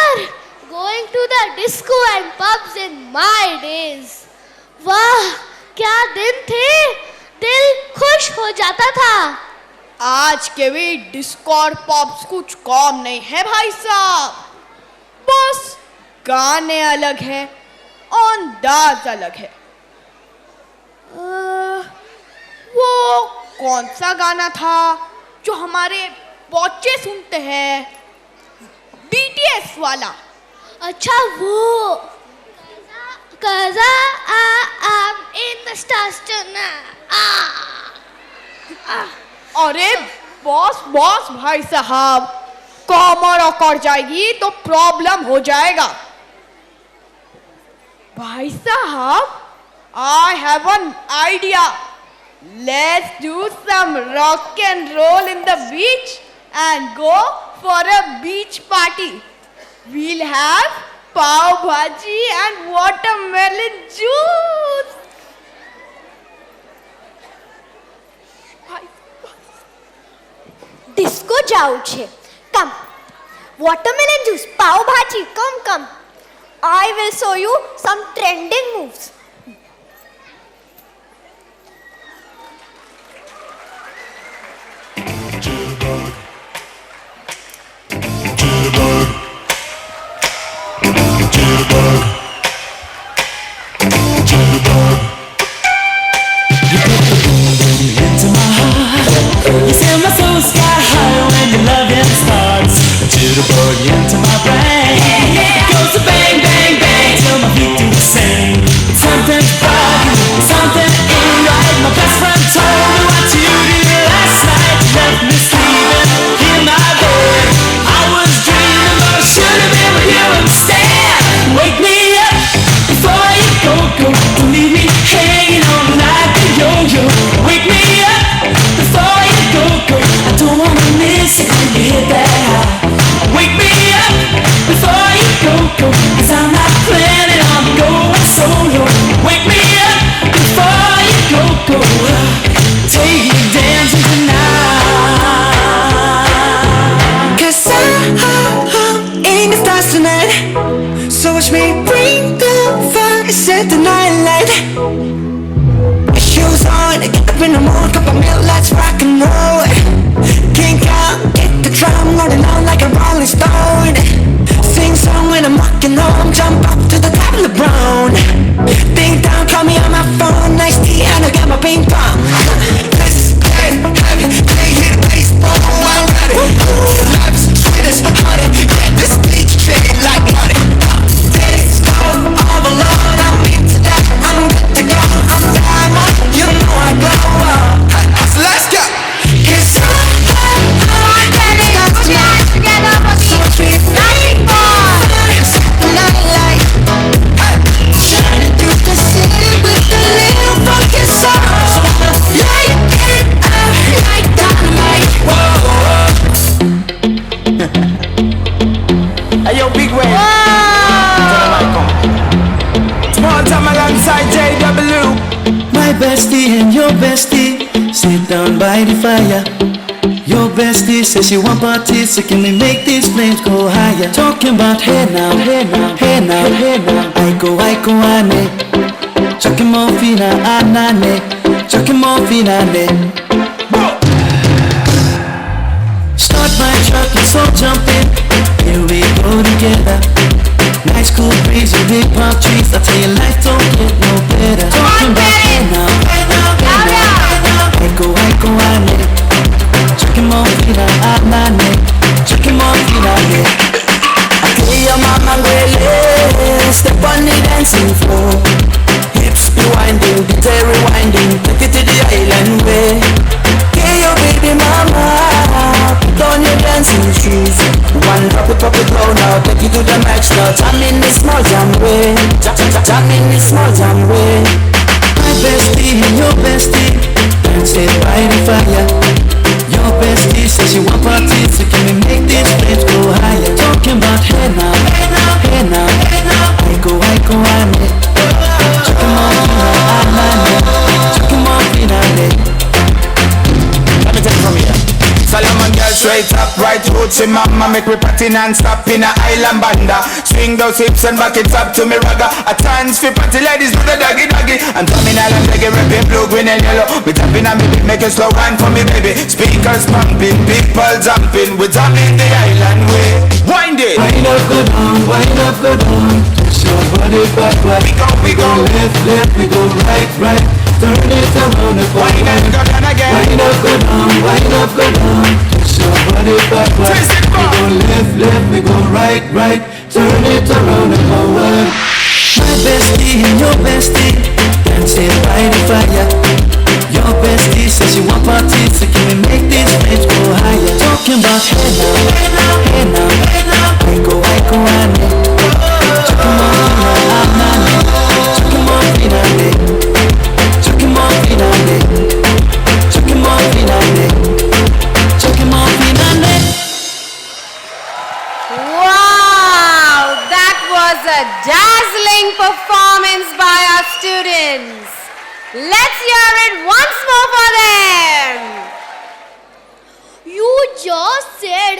going to the disco and pubs in my days. वाह, क्या दिन थे, दिल खुश हो जाता था। आज के भी डिस्को और पब्स कुछ कम नहीं है भाई साहब, बस गाने अलग है, अंदाज अलग है। वो कौन सा गाना था जो हमारे बच्चे सुनते हैं, BTS वाला? अच्छा वो, 'Cause I'm in the stars tonight. अरे बॉस भाई साहब, कमर अकड़ जाएगी तो प्रॉब्लम हो जाएगा। भाई साहब, I have an idea. Let's do some rock and roll in the beach and go for a beach party. We'll have pav bhaji and watermelon juice. Disco જાવું છે. Come. Watermelon juice, pav bhaji, come. I will show you some trending moves. You send my soul sky high when your loving starts. Jitterbug into my brain. Goes to bang, bang, bang till my feet do the same. Something's foggy, something ain't right. My best friend told me what you did last night. You left me sleeping in my bed. I was dreaming, but I should have been with you instead. Wake me up before you go. Don't leave me hanging on like a yo-yo. Wake me up before you go. I don't wanna miss it when you hit that high. Wake me up before you go. Cause I'm not planning on going solo. Wake me up before you go. Take me dancing tonight. Cause I'm in the stars tonight. So watch me bring the fire, set the night light. Shoes on, get up in the mood, cup of milk, let's rock and roll. Kink out, get the drum rolling on like a rolling stone. Sing song when I'm walking home, jump up to the top of the brown. Ding dong, call me on my phone, nice tea, and I got my ping pong. Let's get heavy, play hit baseball, I'm ready. Life's sweet as honey, get this beach treated like money. Days go all alone, I'm into that, I'm good to go, I'm diamond, you know I glow up. So let's go. Cause I'm ready to dance together for the street night boy. Night light, shining through the city with a little funky soul. Light it up like dynamite. Hey yo, big way. Small time alongside JW. My bestie and your bestie sit down by the fire. Your bestie says she want parties, so can we make these flames go higher? Talking about hey now, hey now, hey now, hey now. I go, ane. Chucking more fina, anane. Chucking more fina, ane. Start my truck, let's all jump in. Here we go together. Nice cool breeze with big palm trees. I tell you, life don't get no better. Talking about hey now, hey now, hey now, hey now. I go, ane. Chucking more fina, anane. Chucking more fina, ane. I tell your mama really, step on the dancing floor. Hips be winding, detail rewinding, take it to the island way. Hey your baby mama, put on your dancing shoes. One drop it low now, take you to the max now. Jam in the small jam way, jam in the small jam way. My bestie and your bestie dancing by the fire. Your bestie says she want parties, so can we make these flames go higher? Talking about hey now, hey now, hey now, hey now. I go, ane. Chucking more fina, anane. Chucking more fina, ane. Let me take it from here. Solomon girl straight up, right roots in mama. Make me party non-stop in a island banda. Swing those hips and back it up to me ragga. A dance for party ladies do the doggy doggy. And drumming island reggae, rapping blue, green and yellow. We tapping on me beat, make a slow wine for me baby. Speakers pumping, people jumping. We drumming the island way. Wind it. Wind up, go down, wind up, go down. Twist your body back, right. We go left, we go right. Turn it around and forward. Wind up, go down again. Wind up, go down, wind up, go down. Twist your body back, right. Twist it back. We go left, we go right. Turn it around and forward. My bestie and your bestie dancing by the fire. Your bestie says she want parties, so can we make these flames go higher? Talking about hey now, hey now, hey now, hey now. I go, ane. Chucking more fina, anane. Chucking more fina, ane. Chucking more fina, ane. dazzling performance by our students. Let's hear it once more for them. You just said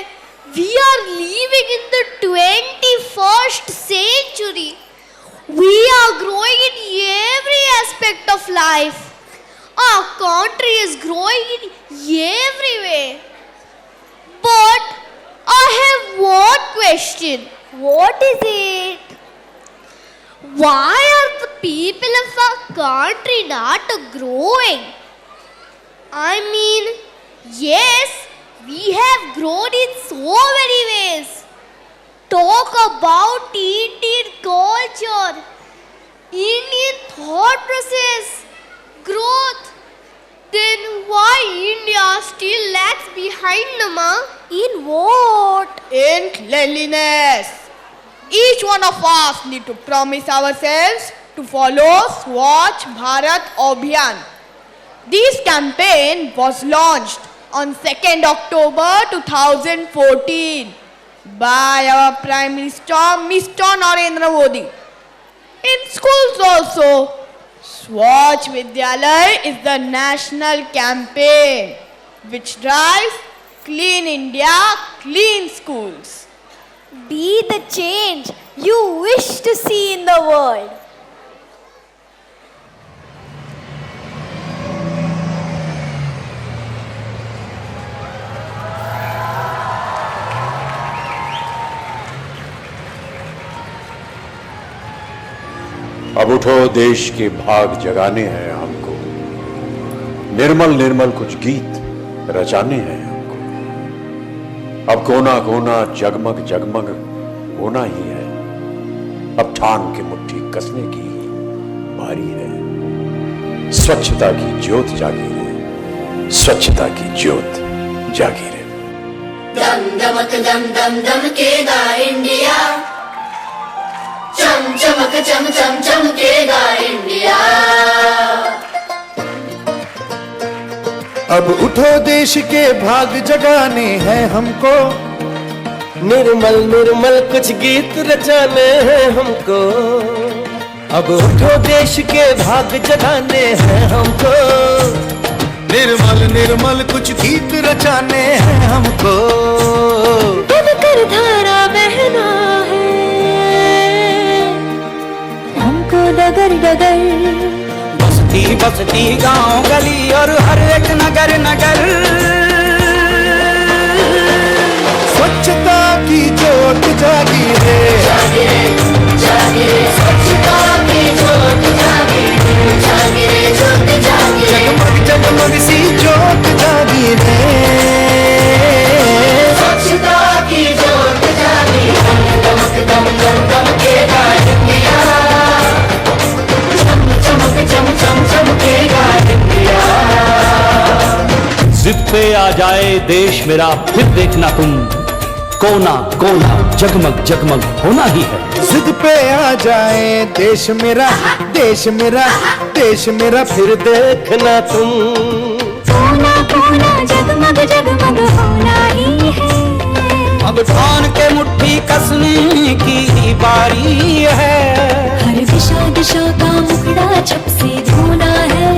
we are living in the 21st century. We are growing in every aspect of life. Our country is growing in every way. But I have one question. What is it? Why are the people of our country not growing? I mean, yes, we have grown in so many ways. Talk about Indian culture, Indian thought process, growth. Then why India still lags behind, Nama? In what? In cleanliness. Each one of us need to promise ourselves to follow Swachh Bharat Abhiyan. This campaign was launched on 2nd October 2014 by our Prime Minister, Mr. Narendra Modi. In schools also, Swachh Vidyalaya is the national campaign which drives Clean India, Clean Schools. Be the change you wish to see in the world. अब उठो, देश के भाग जगाने हैं हमको, निर्मल निर्मल कुछ गीत रचाने हैं हमको। अब कोना कोना जगमग जगमग होना ही है, अब ठान के मुट्ठी कसने की बारी है। स्वच्छता की ज्योत जागी रहे, स्वच्छता की ज्योत जागी रहे। दम दमक दम दम दमकेगा इंडिया, चम चमक चम चम चमकेगा इंडिया। अब उठो, देश के भाग जगाने हैं हमको, निर्मल निर्मल कुछ गीत रचाने हैं हमको। अब उठो, देश के भाग जगाने हैं हमको, निर्मल निर्मल कुछ गीत रचाने हैं हमको। कर धारा बहना है हमको, डगर डगर बस्ती बस्ती गांव गली और हर एक नगर नगर, स्वच्छता की ज्योत जागी रे, जागी रे, जागी रे, स्वच्छता की ज्योत जागी रे, जागी रे, ज्योत जागी रे, जगमग जगमग सी ज्योत जागी रे, स्वच्छता की ज्योत जागी रे। दमक दम दम दमकेगा इंडिया, चम चमक चम चम चमकेगा इंडिया। जिद पे आ जाए देश मेरा, फिर देखना तुम, कोना कोना जगमग जगमग होना ही है। जिद पे आ जाए देश मेरा, देश मेरा, देश मेरा, फिर देखना तुम, कोना कोना जगमग जगमग होना ही है। अब ठान के मुट्ठी कसने की बारी है, हर दिशा दिशा का मुखड़ा छप से धोना है।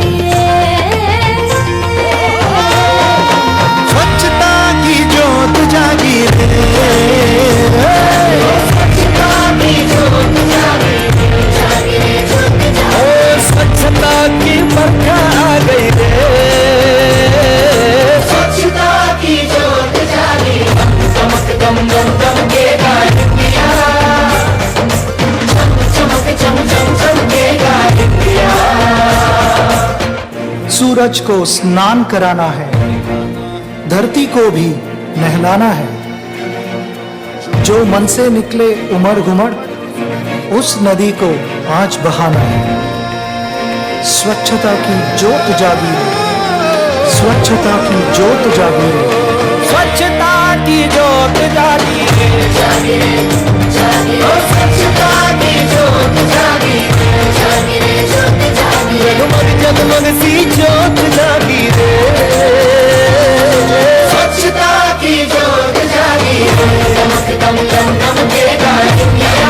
स्वच्छता की ज्योत जागी रे, स्वच्छता की ज्योत जागी रे, जागी रे, ज्योत जागी रे, स्वच्छता की बरखा आ गई रे, स्वच्छता की ज्योत जागी रे। दमक दम दम दमकेगा इंडिया, चम चमक चम चम चमकेगा इंडिया। सूरज को स्नान कराना है, धरती को भी नहलाना है। जो मन से निकले उमड़ घुमड़, उस नदी को आज बहाना है। स्वच्छता की ज्योत जागी रे, स्वच्छता की ज्योत जागी रे, स्वच्छता की ज्योत जागी रे, जागी रे, जागी रे, स्वच्छता की ज्योत जागी रे, जागी रे, ज्योत जागी रे, जगमग जगमग सी ज्योत जागी रे, स्वच्छता की ज्योत जागी रे। दमक दम दम दमकेगा India,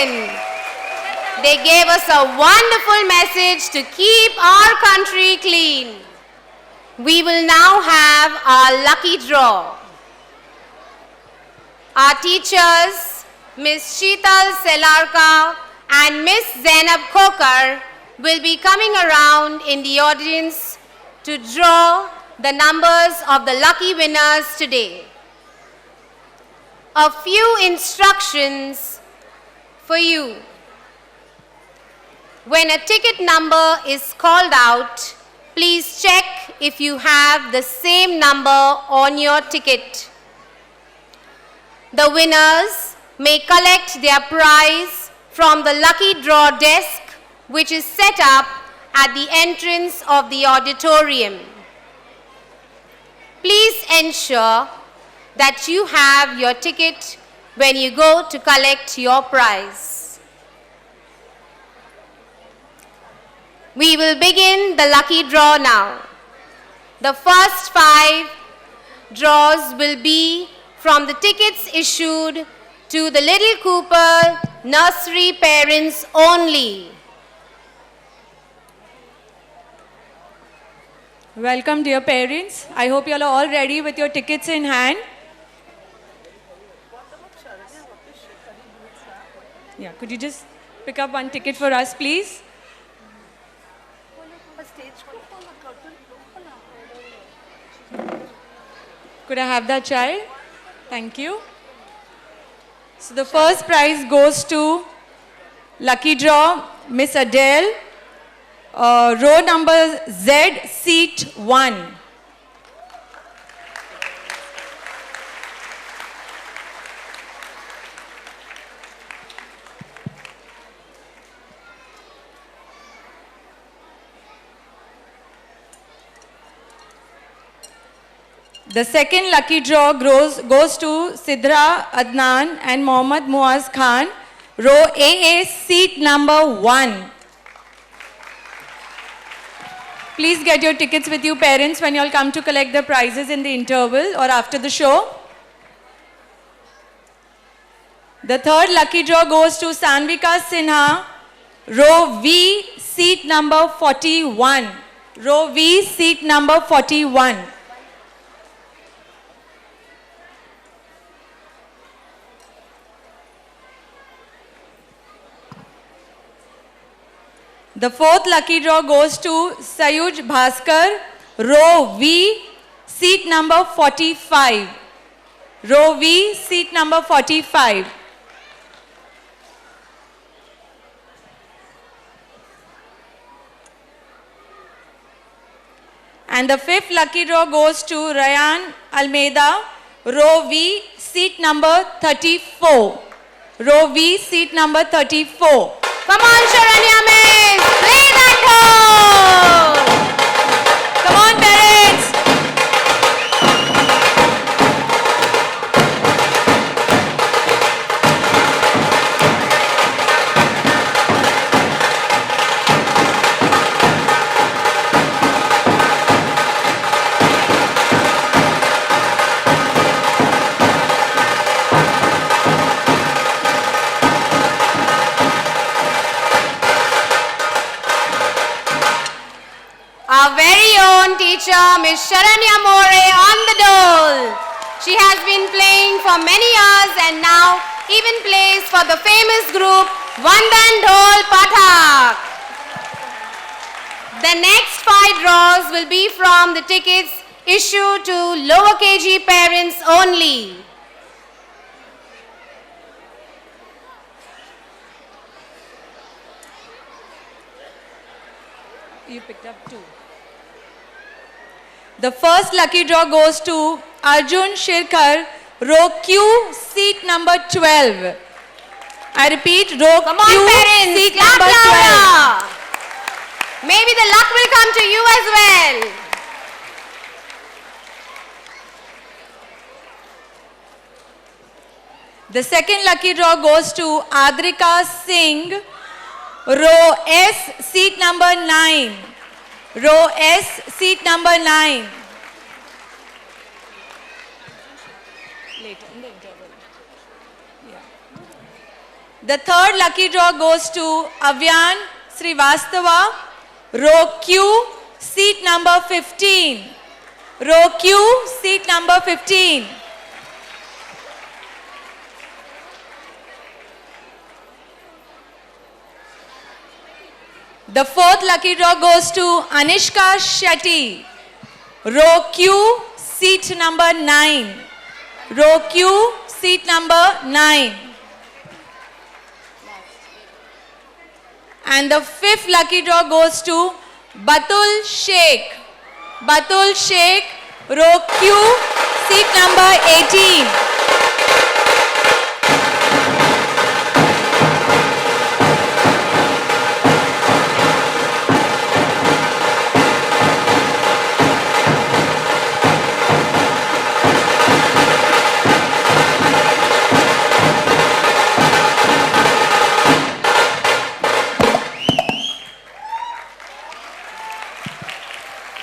children. They gave us a wonderful message to keep our country clean. We will now have our lucky draw. Our teachers, Miss Sheetal Selarka and Miss Zainab Khokar, will be coming around in the audience to draw the numbers of the lucky winners today. A few instructions for you. When a ticket number is called out, please check if you have the same number on your ticket. The winners may collect their prize from the lucky draw desk, which is set up at the entrance of the auditorium. Please ensure that you have your ticket when you go to collect your prize. We will begin the lucky draw now. The first 5 draws will be from the tickets issued to the Little Cooper nursery parents only. Welcome, dear parents. I hope you are all ready with your tickets in hand. Yeah, could you just pick up one ticket for us, please? Could I have that child? Thank you. So the first prize goes to lucky draw, Miss Adele, row number Z, seat 1. The second lucky draw goes to Sidra Adnan and Mohammad Muaz Khan, row AA, seat number 1. Please get your tickets with you, parents, when you all come to collect the prizes in the interval or after the show. The third lucky draw goes to Sanvika Sinha, row V, seat number 41. Row V, seat number 41. The fourth lucky draw goes to Sayuj Bhaskar, row V, seat number 45. Row V, seat number 45. And the fifth lucky draw goes to Ryan Almeida, row V, seat number 34. Row V, seat number 34. Come on, Sharanya Miss, play that dhol. Come on, parents. Our very own teacher, Miss Sharanya More on the dhol. She has been playing for many years and now even plays for the famous group Vandan Dhol Pathak. The next 5 draws will be from the tickets issued to lower KG parents only. You picked up 2. The first lucky draw goes to Arjun Shirkar, row Q, seat number 12. I repeat, row Come Q, on, parents, seat clap number 12. louder. Maybe the luck will come to you as well. The second lucky draw goes to Adrika Singh, row S, seat number 9. Row S, seat number 9. Later in the interval. Yeah. The third lucky draw goes to Avyan Srivastava, row Q, seat number 15. Row Q, seat number 15. The fourth lucky draw goes to Anishka Shetty, row Q, seat number 9. Row Q, seat number 9. And the fifth lucky draw goes to Batul Sheikh. Batul Sheikh, row Q, seat number 18.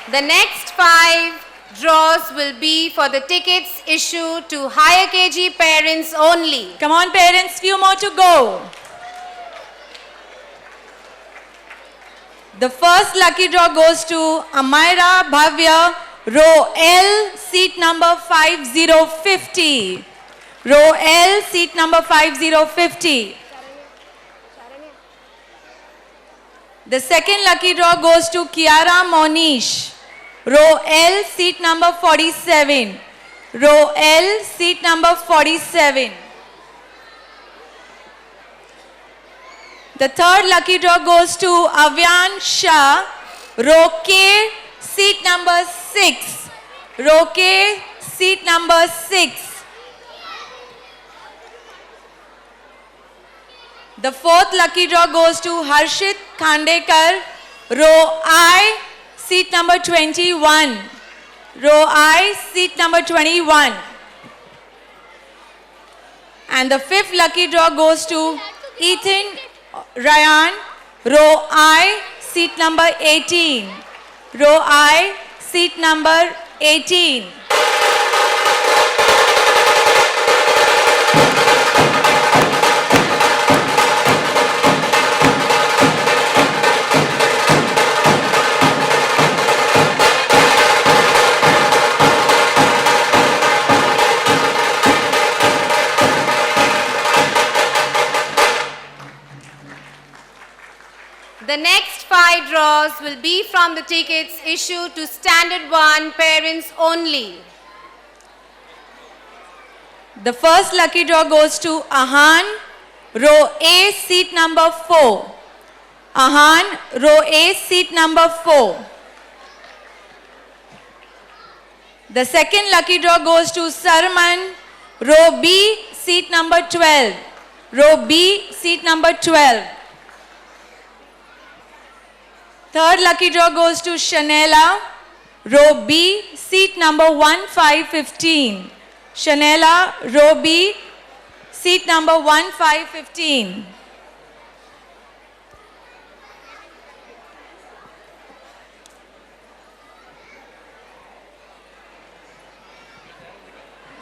The next 5 draws will be for the tickets issued to higher KG parents only. Come on parents, few more to go. The first lucky draw goes to Amaira Bhavya, row L, seat number 5050. Row L, seat number 5050. The second lucky draw goes to Kiara Monish, row L, seat number 47. Row L, seat number 47. The third lucky draw goes to Avyan Shah, row K, seat number 6. Row K, seat number 6. The fourth lucky draw goes to Harshit Khandekar, row I, seat number 21. Row I, seat number 21. And the fifth lucky draw goes to Ethan Ryan, row I, seat number 18. Row I, seat number 18. The next 5 draws will be from the tickets issued to Standard 1 parents only. The first lucky draw goes to Ahan, row A, seat number 4. Ahan, row A, seat number 4. The second lucky draw goes to Sarman, row B, seat number 12. Row B, seat number 12. Third lucky draw goes to Shanela, row B, seat number 1515. Shanela, row B, seat number 1515.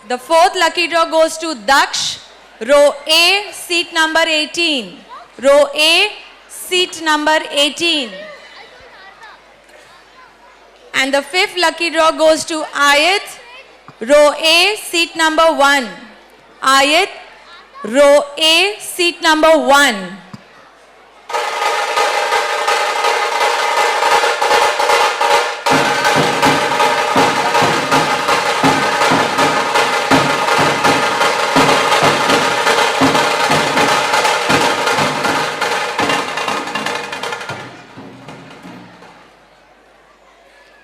The fourth lucky draw goes to Daksh, row A, seat number 18. Row A, seat number 18. And the fifth lucky draw goes to Ayat, row A, seat number 1. Ayat, row A, seat number 1.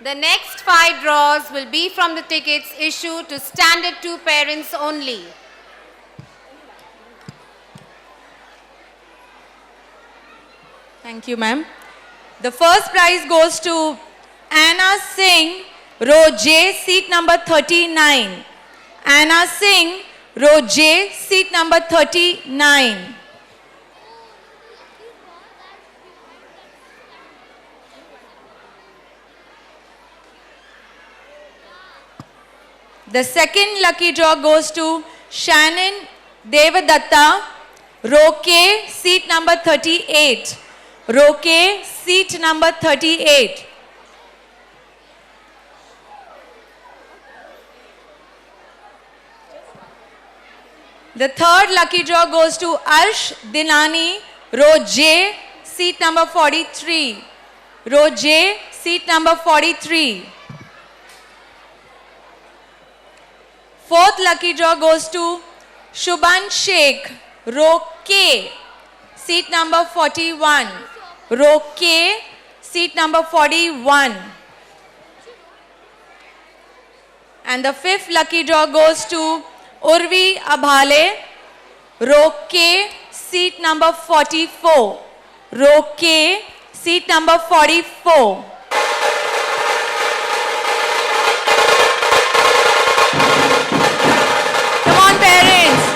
The next 5 draws will be from the tickets issued to Standard 2 parents only. Thank you, ma'am. The first prize goes to Anna Singh, row J, seat number 39. Anna Singh, row J, seat number 39. The second lucky draw goes to Shannon Devadatta, Row K, seat number 38. Row K, seat number 38. The third lucky draw goes to Arsh Dinani, row J, seat number 43. Row J, seat number 43. Fourth lucky draw goes to Shubhan Sheikh, row K, seat number 41. Row K, seat number 41. And the fifth lucky draw goes to Urvi Abhale, row K, seat number 44. Row K, seat number 44. Come on, parents.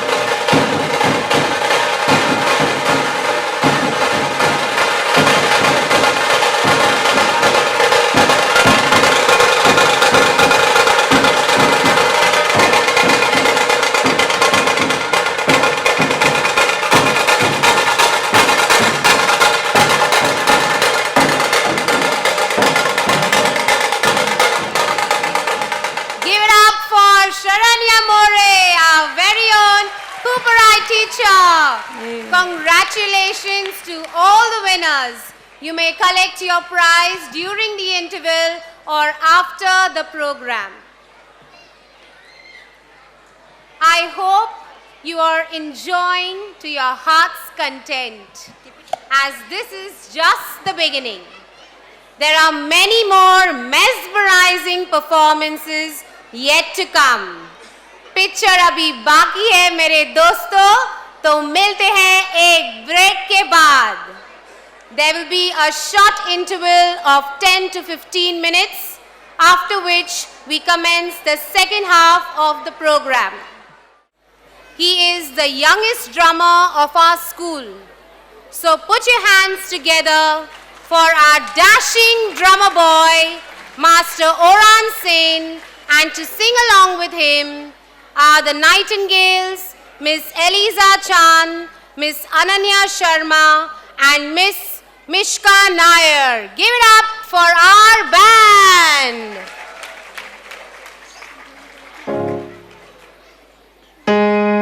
Congratulations to all the winners. You may collect your prize during the interval or after the program. I hope you are enjoying to your heart's content, as this is just the beginning. There are many more mesmerizing performances yet to come. Picture abhi baki hai mere dosto. तो मिलते हैं एक break के बाद. There will be a short interval of 10 to 15 minutes, after which we commence the second half of the program. He is the youngest drummer of our school. So put your hands together for our dashing drummer boy, Master Oran Sen, and to sing along with him are the Nightingales, Miss Eliza Chan, Miss Ananya Sharma, and Miss Mishka Nair. Give it up for our band. Then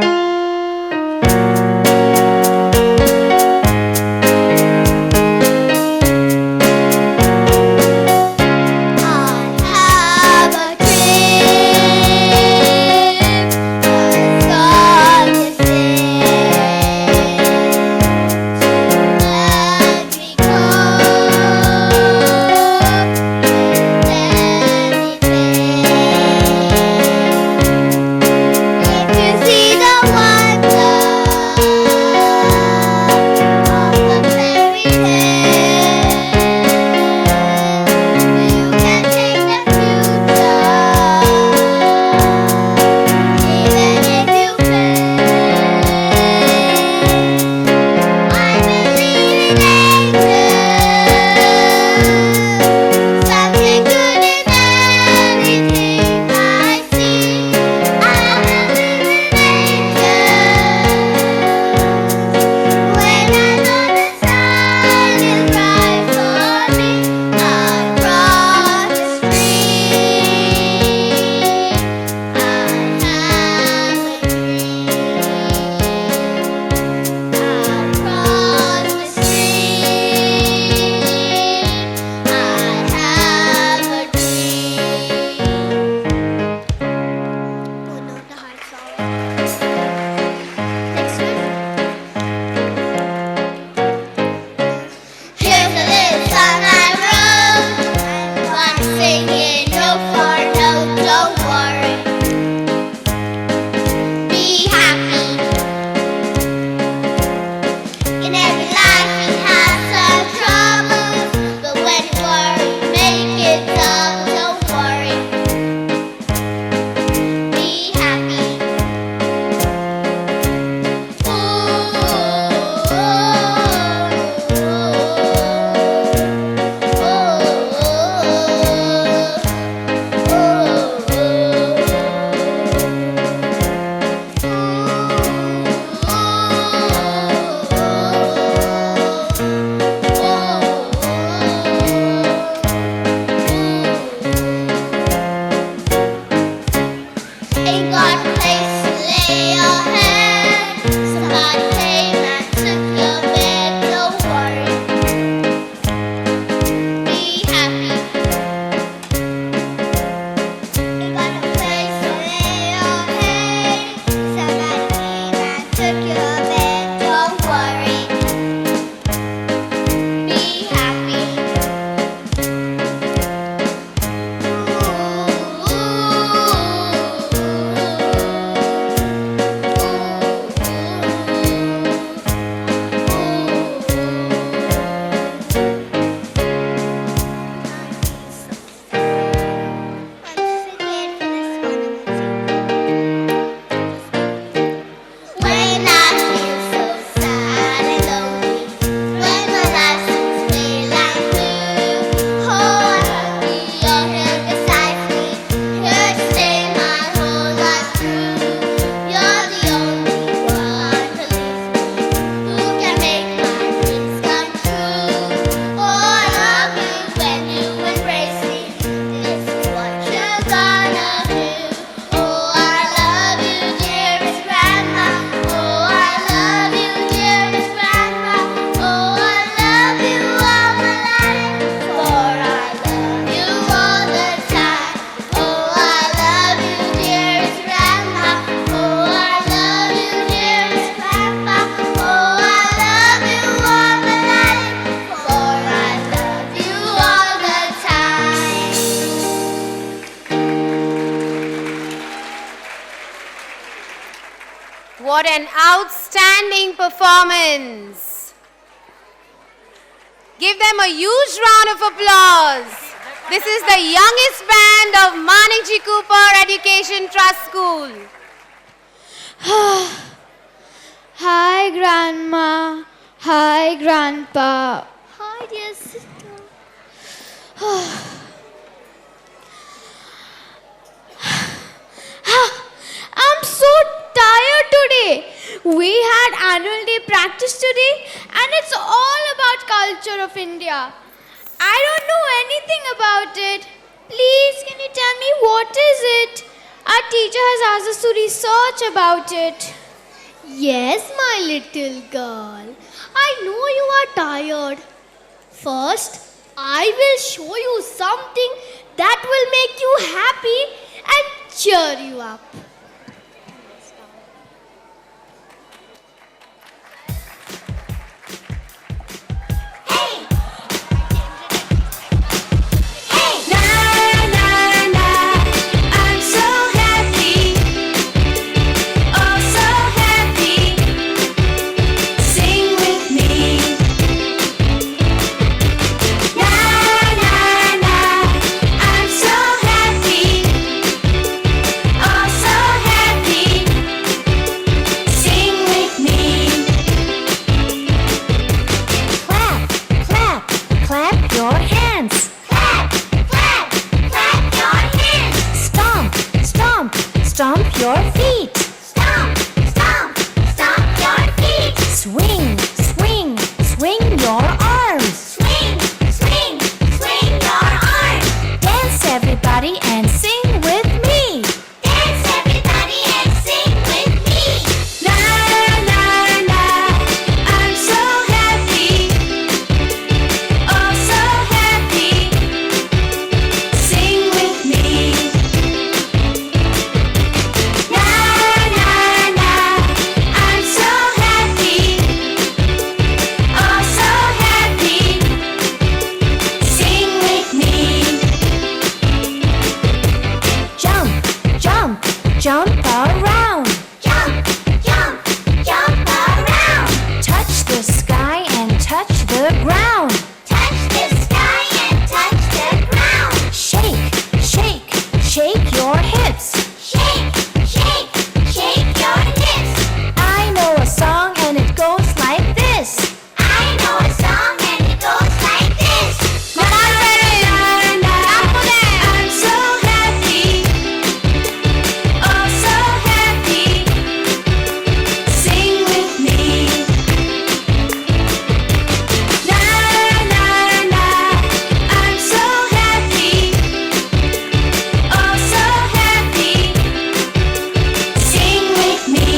What an outstanding performance. Give them a huge round of applause. This is the youngest band of Manik Ji Cooper Education Trust School. Hi, Grandma. Hi, Grandpa. Hi, dear sister. I'm so tired today. We had annual day practice today and it's all about culture of India. I don't know anything about it. Please, can you tell me what is it? Our teacher has asked us to research about it. Yes, my little girl. I know you are tired. First, I will show you something that will make you happy and cheer you up. Stomp your feet. Stomp, stomp, stomp your feet. Swing, swing, swing your arms. Swing, swing, swing your arms. Dance everybody and sing with me. Dance everybody and sing with me. La la la, I'm so happy. Oh so happy. Sing with me. Jump around. Jump, jump, jump around. Touch the sky and touch the ground. Touch the sky and touch the ground. Shake, shake, shake your hips. Shake, shake, shake your hips. I know a song and it goes like this. I know a song and it goes like this. Come on, I'm so happy. Oh, so happy. Sing with me. La la la, I'm so happy. Oh, so happy. Sing with me.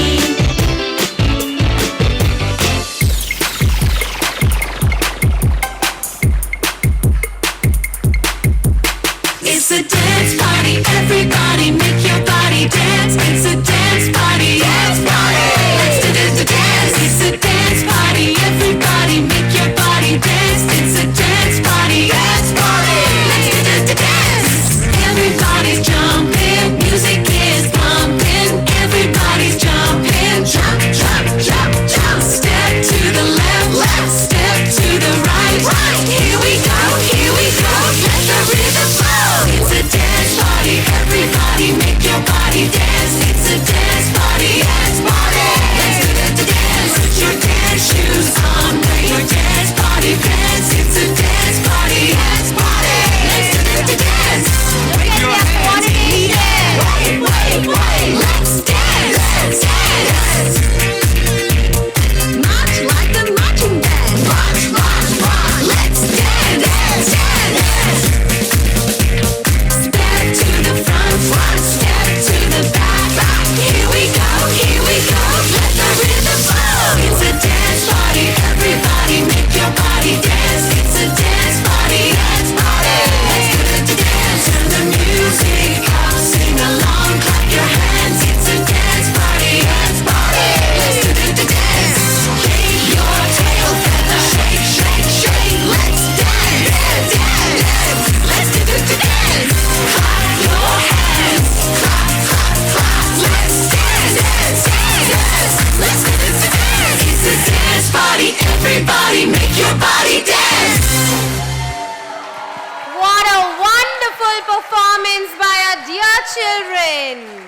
It's a dance party, everybody make your body dance. It's a dance party, dance party. Let's do this to dance. It's a dance party, everybody make your body dance. It's a dance party, dance party. Let's do this to dance. Everybody's jumping, music is pumping. Everybody's jumping, jump, jump, jump, jump. Step to the left, left. Step to the right, right. Here we go, here we go. Let the rhythm flow. It's a dance party, everybody make children.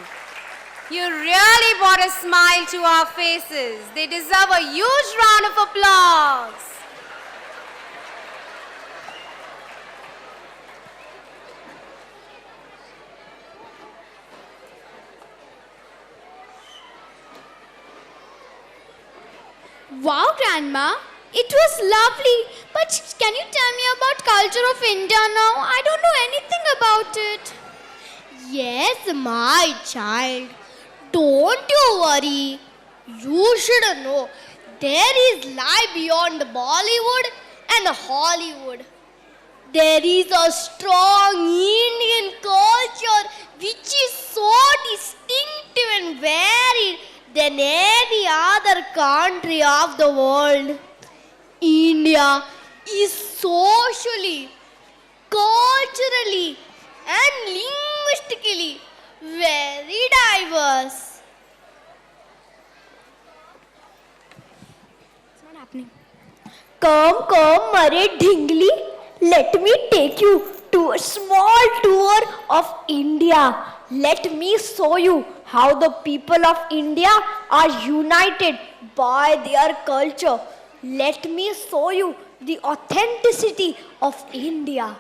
You really brought a smile to our faces. They deserve a huge round of applause. Wow, Grandma, it was lovely. But can you tell me about culture of India now? I don't know anything about it. Yes, my child. Don't you worry. You should know there is life beyond Bollywood and Hollywood. There is a strong Indian culture which is so distinctive and varied than any other country of the world. India is socially, culturally and linguistically very diverse. It's not happening. Come, Mare Dhingli. Let me take you to a small tour of India. Let me show you how the people of India are united by their culture. Let me show you the authenticity of India.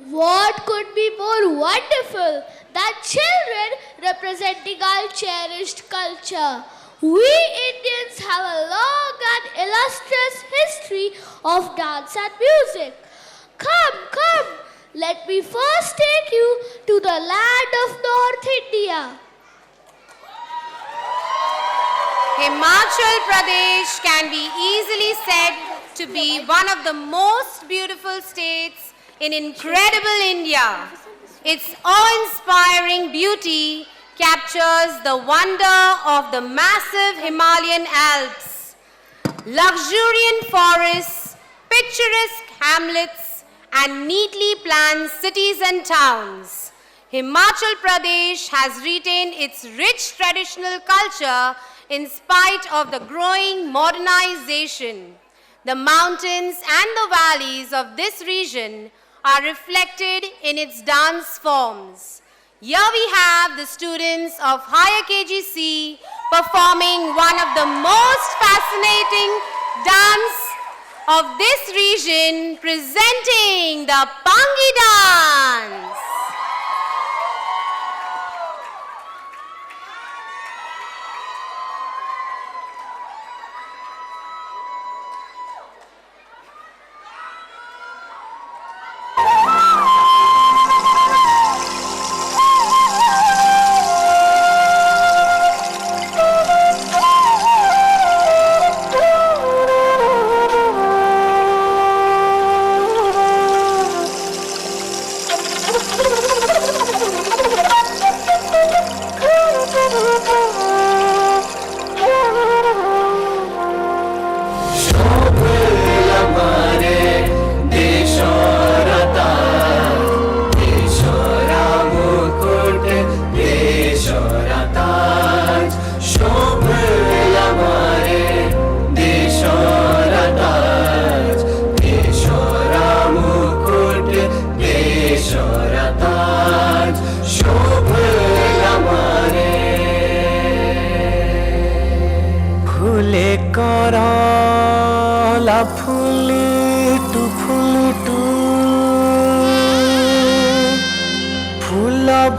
What could be more wonderful than children representing our cherished culture? We Indians have a long and illustrious history of dance and music. Come, let me first take you to the land of North India. Himachal Pradesh can be easily said to be one of the most beautiful states in incredible India. Its awe-inspiring beauty captures the wonder of the massive Himalayan Alps, luxuriant forests, picturesque hamlets, and neatly planned cities and towns. Himachal Pradesh has retained its rich traditional culture in spite of the growing modernization. The mountains and the valleys of this region are reflected in its dance forms. Here we have the students of Higher KGC performing one of the most fascinating dance of this region, presenting the Pangi dance.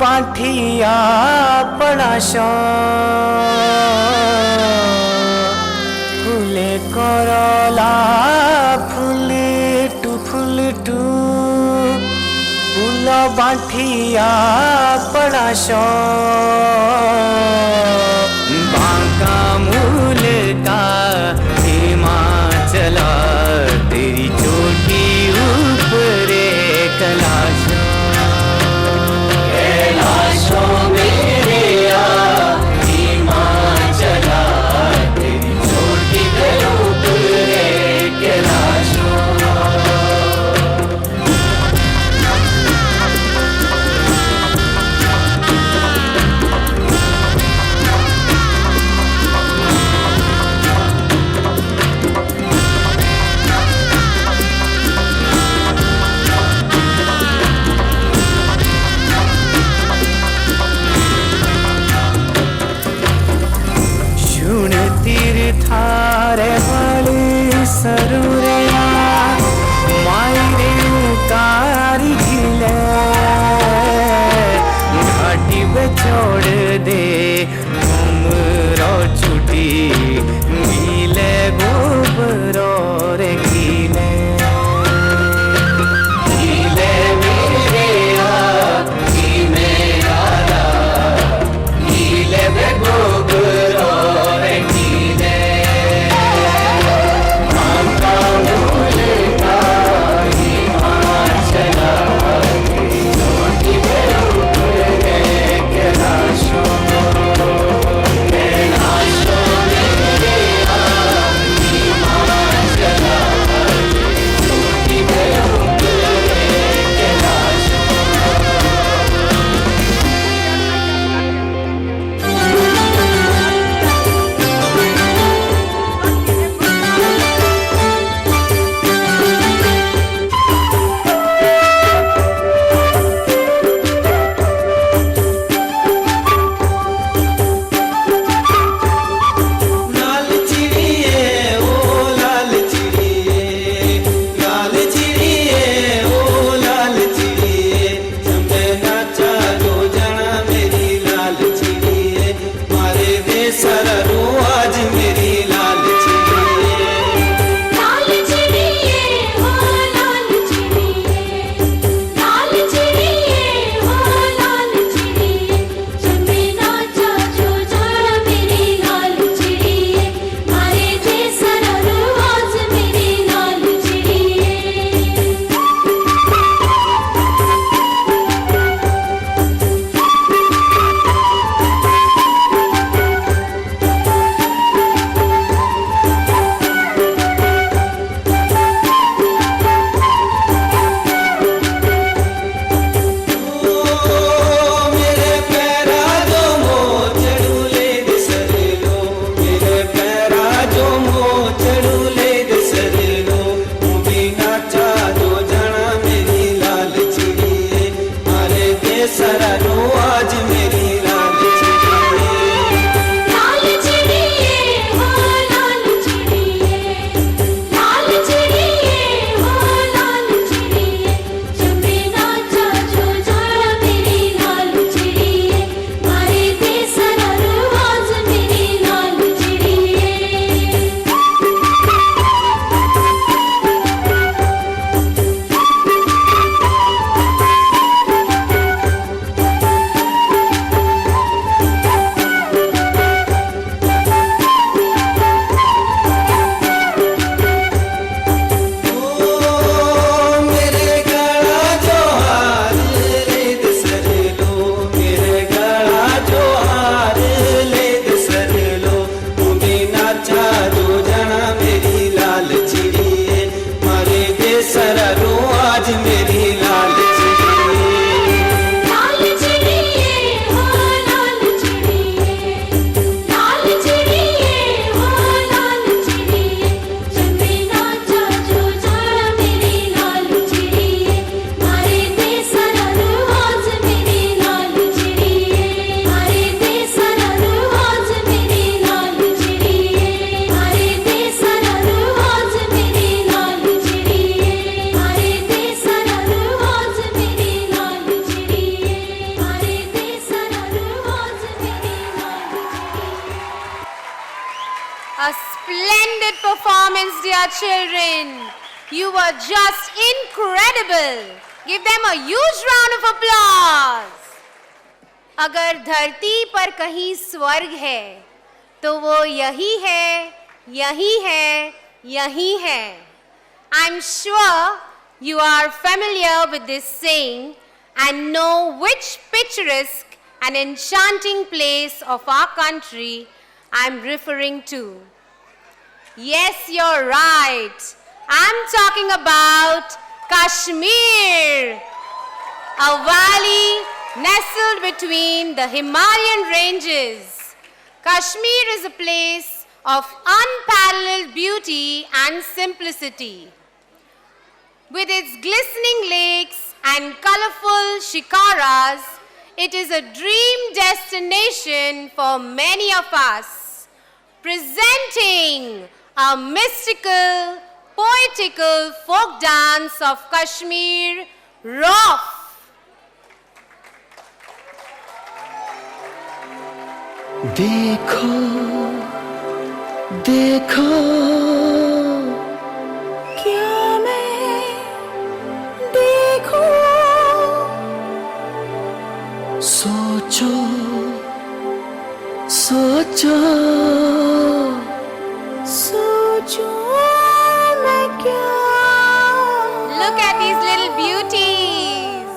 Bathia पड़ाश फुले करला फुले to fool Bathia पड़ाश Banka मूल का हिमाचल तेरी चोटी ऊपरे कैलाश सरा लो आज मेरी लाल चिड़िए लाल चिड़िए हो लाल चिड़िए जब नाचा जो जाड़ा मेरी लाल चिड़िए मारे दे सरा लो आज मेरी लाल चिड़िए मेरे गला जो हार ले दे सर लो मेरे गला जो हार ले दे सर लो तुम्हें नाचा जो जाना मेरी लाल चिड़िए मारे दे सरा लो आज मेरी लाल चिड़िए लाल चिड़िए हो लाल चिड़िए हो लाल चिड़िए जब नाचा जो जाड़ा मेरी लाल चिड़िए मारे दे सरा लो आज मेरी लाल चिड़िए मारे दे सरा लो आज मेरी लाल चिड़िए मारे दे सरा लो आज मेरी लाल चिड़िए मारे दे सरा लो आज मेरी लाल चिड़िए मारे दे सरा लो आज मेरी लाल चिड़िए A splendid performance, dear children. You were just incredible. Give them a huge round of applause. अगर धरती पर कहीं स्वर्ग है, तो वो यही है, यही है, यही है. I'm sure you are familiar with this saying and know which picturesque and enchanting place of our country I'm referring to. Yes, you're right. I'm talking about Kashmir, a valley nestled between the Himalayan ranges. Kashmir is a place of unparalleled beauty and simplicity. With its glistening lakes and colorful shikaras, it is a dream destination for many of us. Presenting a mystical, poetical folk dance of Kashmir, Rof. देखो देखो क्या मैं देखूं सोचो सोचो सोचो मैं क्या Look at these little beauties.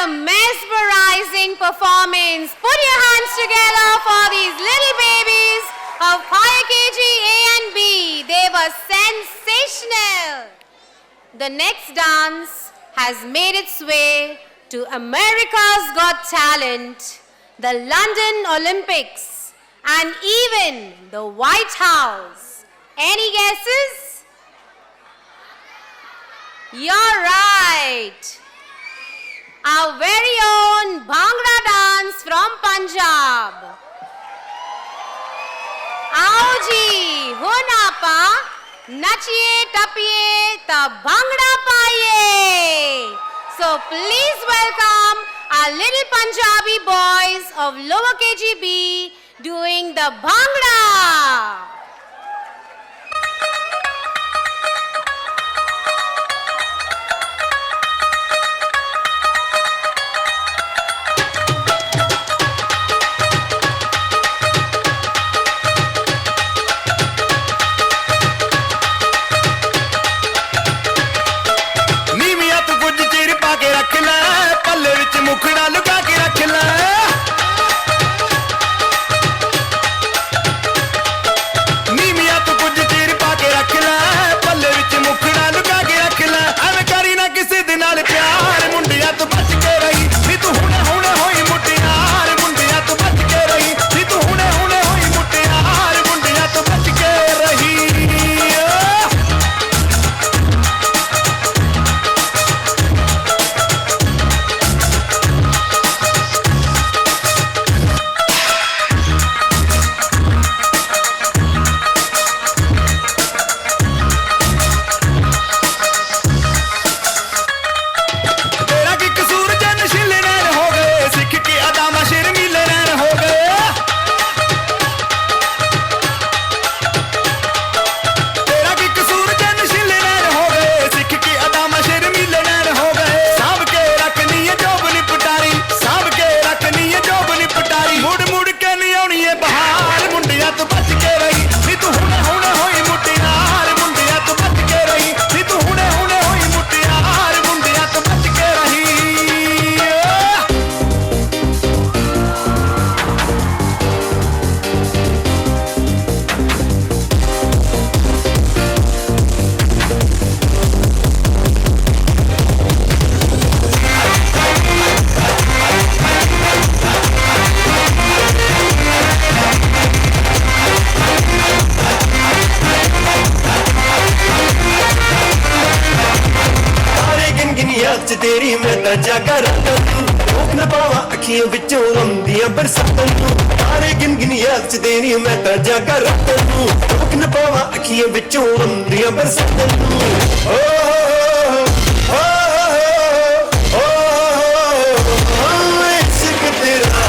a mesmerizing performance. Put your hands together for these little babies of higher KG A and B. They were sensational. The next dance has made its way to America's Got Talent, the London Olympics, and even the White House. Any guesses? You're right. Our very own Bhangra dance from Punjab. आओ जी, हो ना पा, नचिए टपिए ता Bhangra पाइए. So please welcome our little Punjabi boys of lower KGB doing the Bhangra. मुखड़ा लुका के रख ले नीमिया तो कुछ चीर पा के रख ले पल्ले विच मुखड़ा लुका के रख ले एवें करी ना किसी दे नाल प्यार मुंडिया तो बच के रही नी तू हुणे हुणे होई मुटियार मुंडिया तो बच के रही नी तू हुणे हुणे होई मुटियार मुंडिया तो बच के रही तेरी मैं ता जागा रात रोक न पावा अखियों विचों रंदियां बरसातां तारे गिन गिन याद च तेरी मैं ता जागा रात रोक न पावा अखियों विचों रंदियां बरसातां ओ ओ ओ ओ इश्क तेरा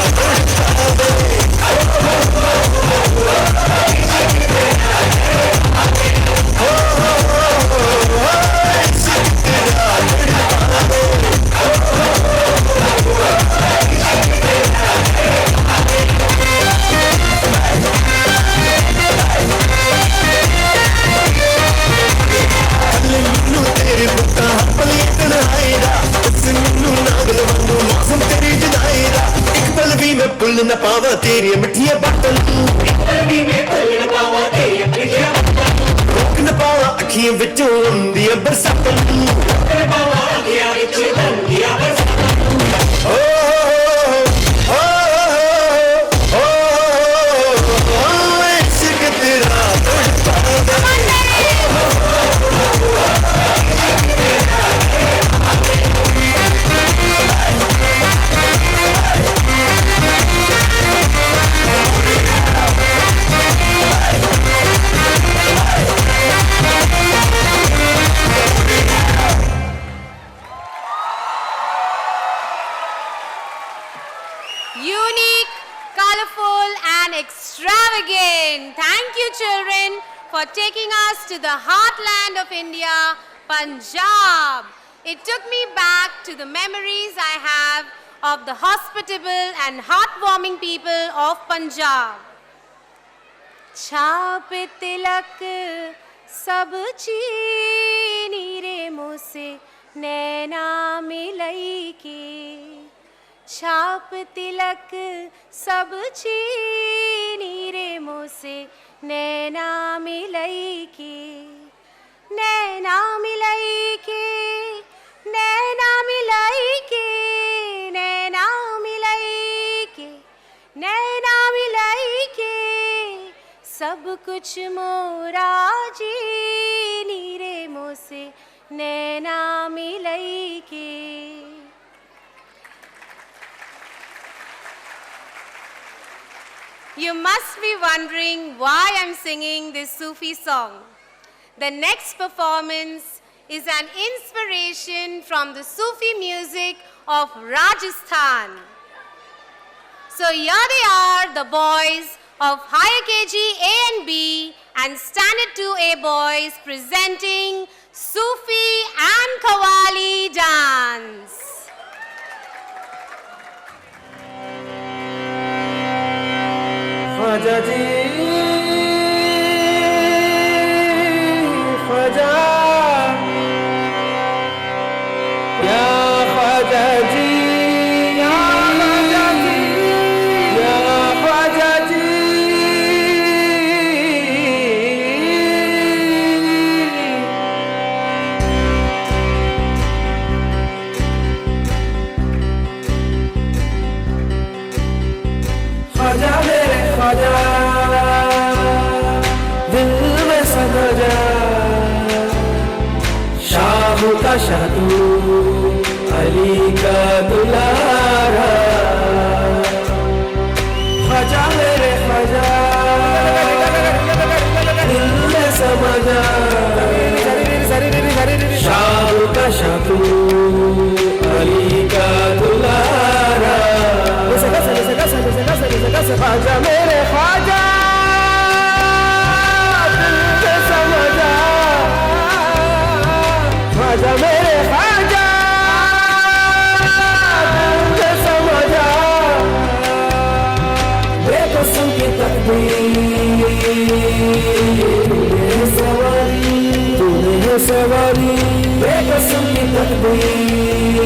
पुल न पावा तेरी मिठिया बातन रोक न पावा अखियां विचों रंदियां बरसातां ओ ओ ओ इश्क तेरा extravagant. Thank you, children, for taking us to the heartland of India, Punjab. It took me back to the memories I have of the hospitable and heartwarming people of Punjab. छाप तिलक सब चीनी रे मुझसे नैना मिलई के छाप तिलक सब चीनी रे मोसे नैना मिलई के, नैना मिलई के, नैना मिलई के, नैना मिलई के, नैना मिलई के, सब कुछ मोरा जीनी रे मोसे नैना मिलई के। You must be wondering why I'm singing this Sufi song. The next performance is an inspiration from the Sufi music of Rajasthan. So here they are, the boys of Higher KG A and B and Standard 2A boys presenting Sufi and Qawwali dance. Khwaja जी ख्वाजा या ख्वाजा जी या ख्वाजा जी या ख्वाजा जी ख्वाजा मेरे ख्वाजा दिल में समा जा, शाह का शाह तू अली का दुलारा। ख्वाजा मेरे ख्वाजा दिल में समा जा, शाह का शाह तू अली का दुलारा। ख्वाजा मेरे ख्वाजा दिल से समझा, ख्वाजा मेरे ख्वाजा दिल से समझा। बेकसूर की तकदीर तूने सवारी, तूने है सवारी। बेकसूर की तकदीर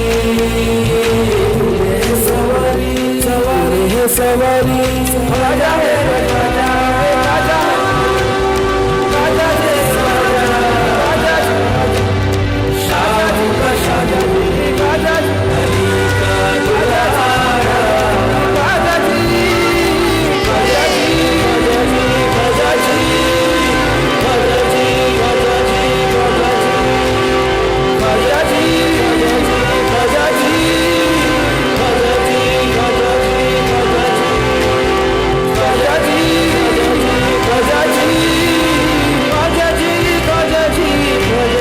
तूने है सवारी, सवारी है सवारी। ख्वाजा मेरे ख्वाजा ख्वाजा ख्वाजा जे ख्वाजा शाह का शाह ख्वाजा अली का दुलारा। ख्वाजा जी ख्वाजा जी ख्वाजा जी ख्वाजा जी ख्वाजा जी ख्वाजा जी ख्वाजा जी ख्वाजा जी ख्वाजा जी ख्वाजा जी ख्वाजा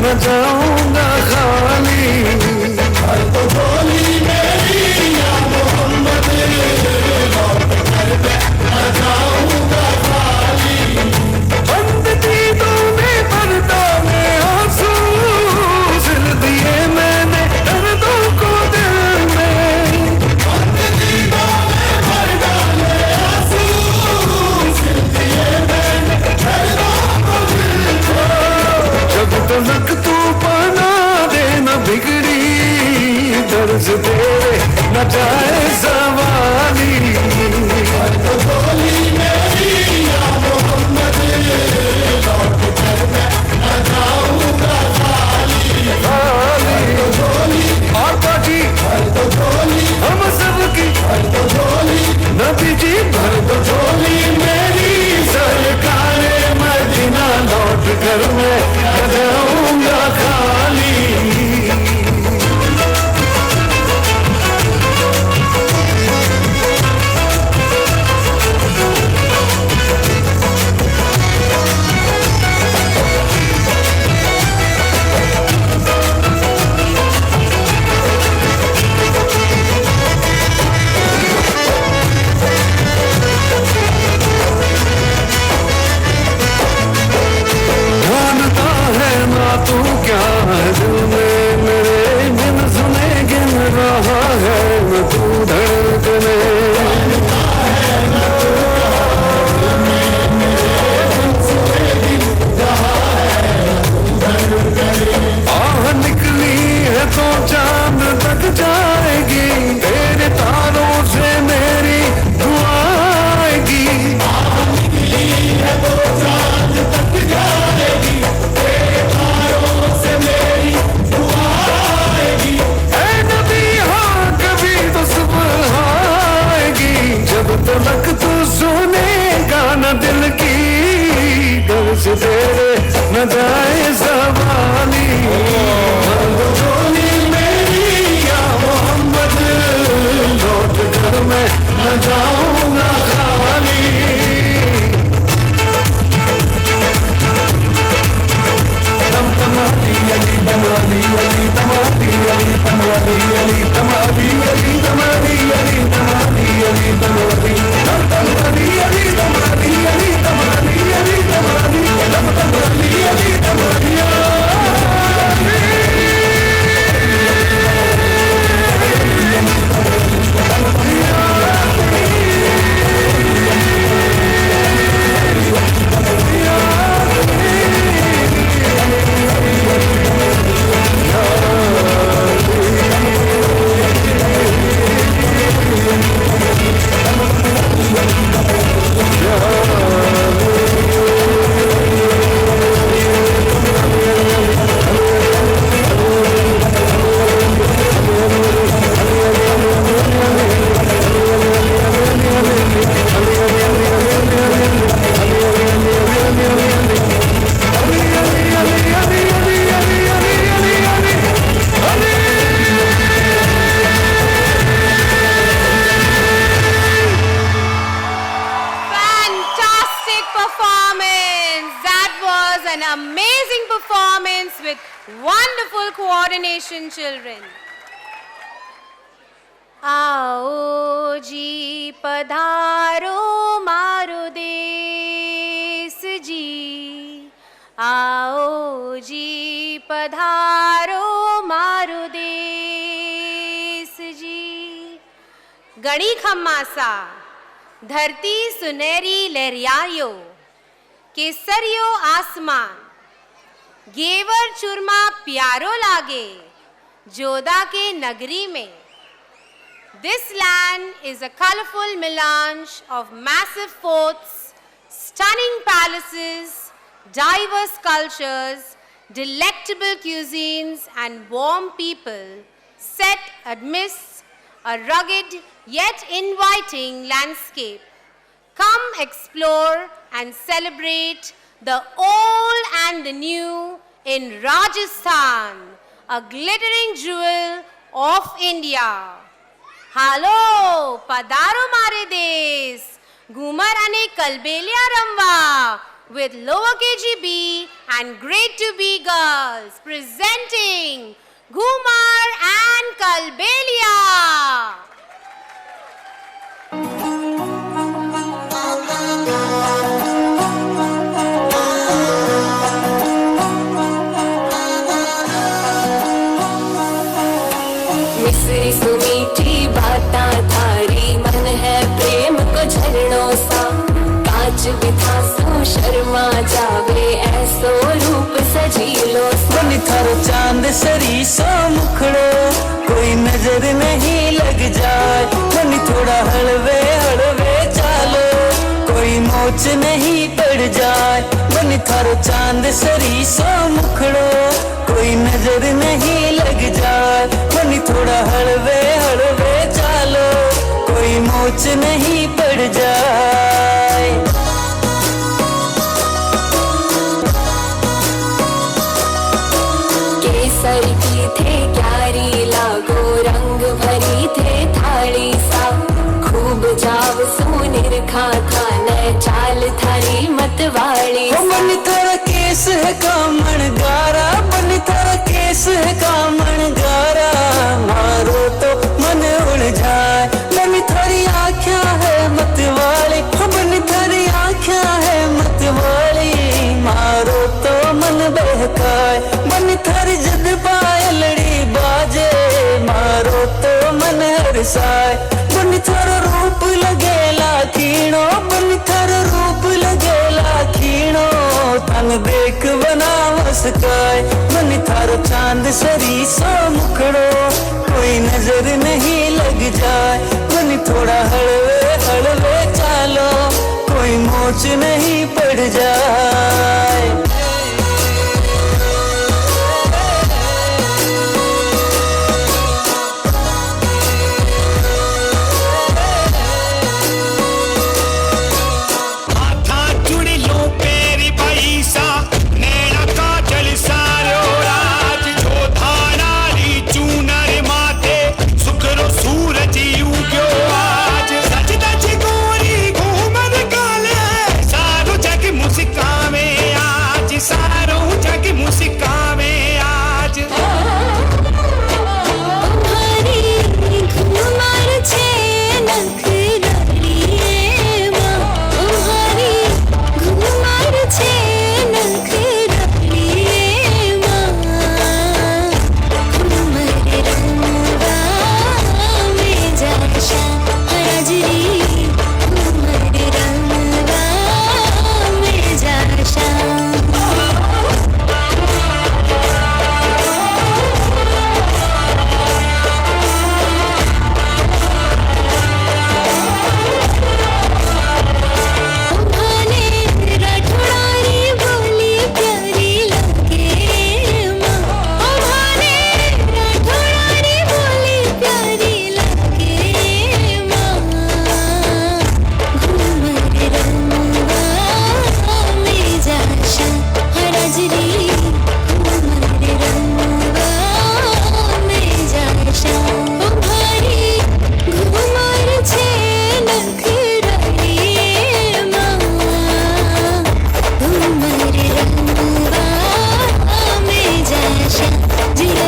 न जाऊंगा खाली। हर तो बोली मेरी या मोहम्मद लौट कर मैं न जाऊंगा खाली। बंद दीदों में पर्दों में आंसू सिल दिए मैंने दर्दों को दिल में। बंद दीदों में पर्दों में आंसू सिल दिए मैंने दर्दों को दिल में। जब तक तू बना दे न बिगड़ी दर्ज तेरे न जाए सवाली। तो बोली मेरी या मोहम्मद लौट कर मैं न जाऊंगा खाली। तो बोली आका जी तो बोली हम सबकी तो बोली नबी जी भर तो बोली मेरी सरकारे मदीना लौट कर मैं न जाऊंगा खाली। Fantastic performance. That was an amazing performance with wonderful coordination, children. आओ जी पधारो मारो देश जी, आओ जी पधारो मारो देश जी। गणी खम्मासा धरती सुनहरी लहरियायो, केसरियो आसमान, गेवर चुरमा प्यारो लागे, जोधा के नगरी में। This land is a colorful melange of massive forts, stunning palaces, diverse cultures, delectable cuisines, and warm people set amidst a rugged yet inviting landscape. Come explore and celebrate the old and the new in Rajasthan, a glittering jewel of India. Hello, padaro mare des, Gumar ane kalbelia ramwa with lower KGB and grade 2B girls presenting Gumar and Kalbelia. मिश्री सुमीठी बाता थारी, मन है प्रेम को झरनों सा। कांच बिथा सो शर्मा जावे, ऐसो रूप सजीलो सा। बनी थारो चांद सरी सो मुखड़ो, कोई नजर नहीं लग जाए। बनी थोड़ा हलवे हलवे चालो, कोई मोच नहीं पड़ जाए। बनी थारो चांद सरी सो मुखड़ो, कोई नजर नहीं लग जाए। बनी थोड़ा हलवे हलवे चालो, कोई मोच नहीं पड़ जाए। केसर की थे क्यारी लागो, रंग भरी थे थाली सा। खूब जाव सुनिर खा खाने, चाल थारी मतवाली सा। बनी थारा केस है कामण गारा, बनी थारा केस है कामण गारा। मारो तो मन उड़ जाए। बनी थारी आँखें है मतवाली, बनी थारी आँखें है मतवाली। मारो तो मन बहकाए। बनी थारी जद पायलड़ी बाजे, मारो तो मन हरसाए। बनी थारा रूप लगेला खीणो, बनी थारा रूप लगेला खीणो। तन देख बना मुस्काए। बनी थारो चांद सरी सो मुखड़ो, कोई नजर नहीं लग जाए। बनी थोड़ा हलवे हलवे चालो, कोई मोच नहीं पड़ जाए। सूरज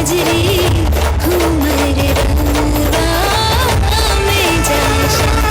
बजरी घूमर रंगवा में जाशा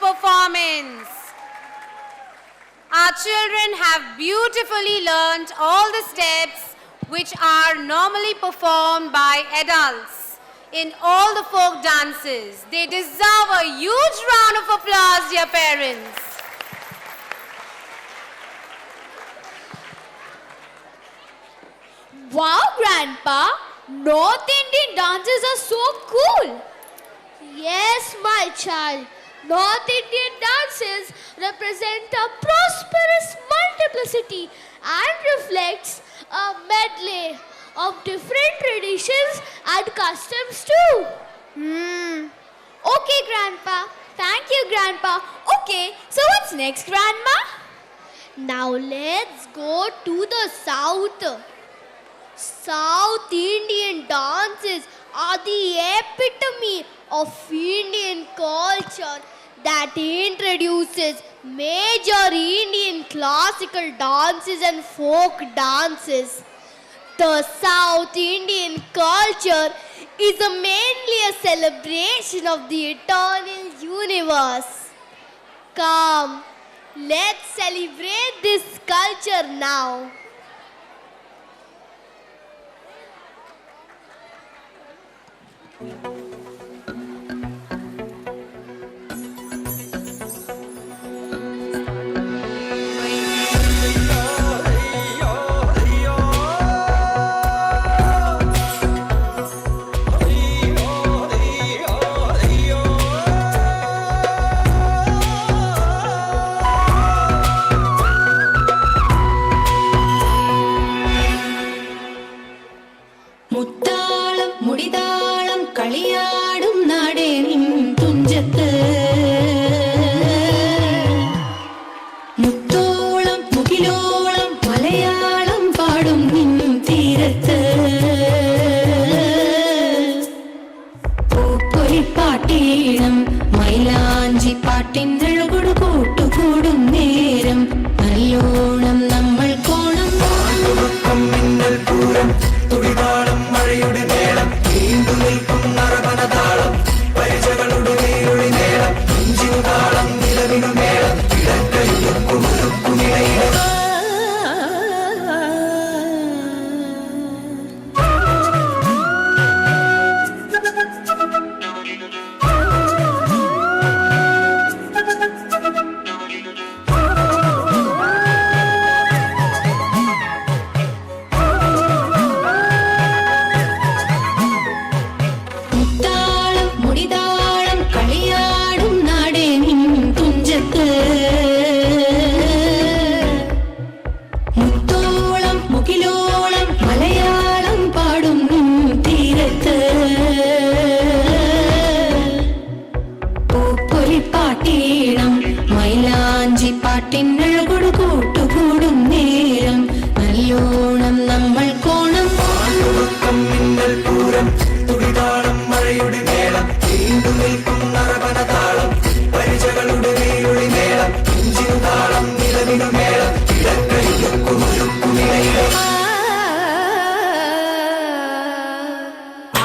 performance. Our children have beautifully learnt all the steps which are normally performed by adults in all the folk dances. They deserve a huge round of applause, dear parents. Wow, Grandpa! North Indian dances are so cool! Yes, my child. North Indian dances represent a prosperous multiplicity and reflects a medley of different traditions and customs too. Okay, Grandpa. Thank you, Grandpa. Okay, so what's next, Grandma? Now let's go to the south. South Indian dances are the epitome of Indian culture that introduces major Indian classical dances and folk dances. The South Indian culture is mainly a celebration of the eternal universe. Come, let's celebrate this culture now. മുത്താളം മുടിതാളം കളിയാടും നാടേ നിൻ തുഞ്ചത്ത് മുത്തോളം മുകിലോളം മലയാളം പാടും നിൻ തീരത്ത് പൂപ്പൊലിപ്പാട്ടീണം മൈലാഞ്ചി പാട്ടിനഴകൊടു കൂട്ടുകൂടും നേരം നല്ലോണം നമ്മൾ കോണം മിന്നൽ പൂരം തുടിതാളം മഴയുടെ മേളം നീണ്ടു നിൽക്കും നറവനതാളം പരിചകളുടെ നീരുളി മേളം ഇഞ്ചിനു താളം നിലവിനു മേളം ഇടക്കയുക്കുമുറുക്കുമിടയിലും മുത്താളം മുടിതാളം കളിയാടും നാടേ നിൻ തുഞ്ചത്ത് മുത്തോളം മുകിലോളം മലയാളം പാടും നിൻ തീരത്ത് പൂപ്പൊലിപ്പാട്ടീണം മൈലാഞ്ചി പാട്ടിനഴകൊടു കൂട്ടുകൂടും നേരം നല്ലോണം നമ്മൾ കോണം മിന്നൽ പൂരം തുടിതാളം മഴയുടെ മേളം നീണ്ടു നിൽക്കും നറവനതാളം പരിചകളുടെ നീരുളി മേളം ഇഞ്ചിനു താളം നിലവിനു മേളം ഇടക്കയുക്കുമുറുക്കുമിടയിലും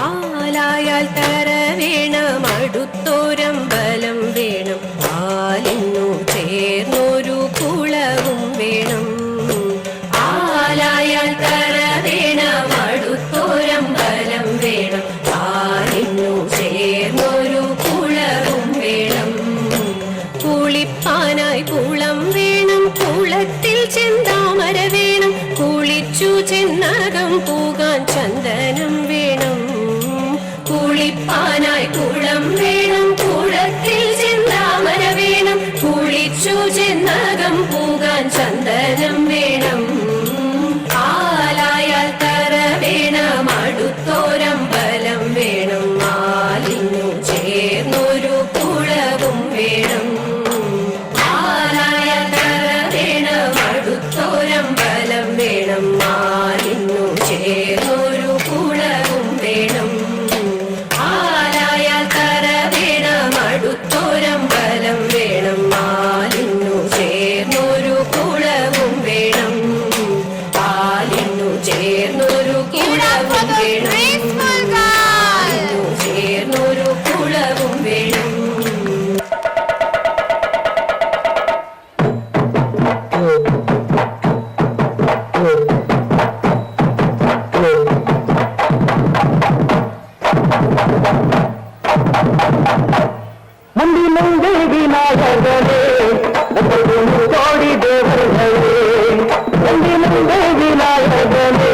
ആലായാൽ തര വേണം അടുത്തോരമ്പലം വേണം പാലിനു ചേർന്നൊരു കുളവും വേണം ആലായാൽ തര വേണം അടുത്തോരമ്പലം വേണം പാലിനു ചേർന്നൊരു കുളവും വേണം കുളിപ്പാനായി കുളം വേണം കുളത്തിൽ ചെന്താമര വേണം കുളിച്ചു ചെന്നകം പോകാൻ ചന്ദനം വേണം കുളിപ്പാനായി കുളം വേണം കുളത്തിൽ ചെന്താമര വേണം കുളിച്ചു ചെന്നകം പോകാൻ ചന്ദനം വേണം ആലായാൽ തര വേണം അടുത്തോരമ്പലം വേണം മാലിനു ചേർന്നൊരു കുളവും വേണം ആലായാൽ തര വേണം അടുത്തോരമ്പലം വേണം മാലിനു ചേർന്നൊരു കുളവും വേണം ആലായാൽ തര വേണം അടുത്തോരമ്പലം വേണം മാലിനു ചേർന്നൊരു കുളവും വേണം പാലിനു ചേർന്നൊരു കുളവും വേണം പാലിനു ചേർന്നൊരു കുളവും വേണം ಮುಂದಿನಂದೇ ವಿನಾಯಕನೇ ಕೋಡಿ ದೇವರೇ ಮುಂದಿನಂದೇ ವಿನಾಯಕನೇ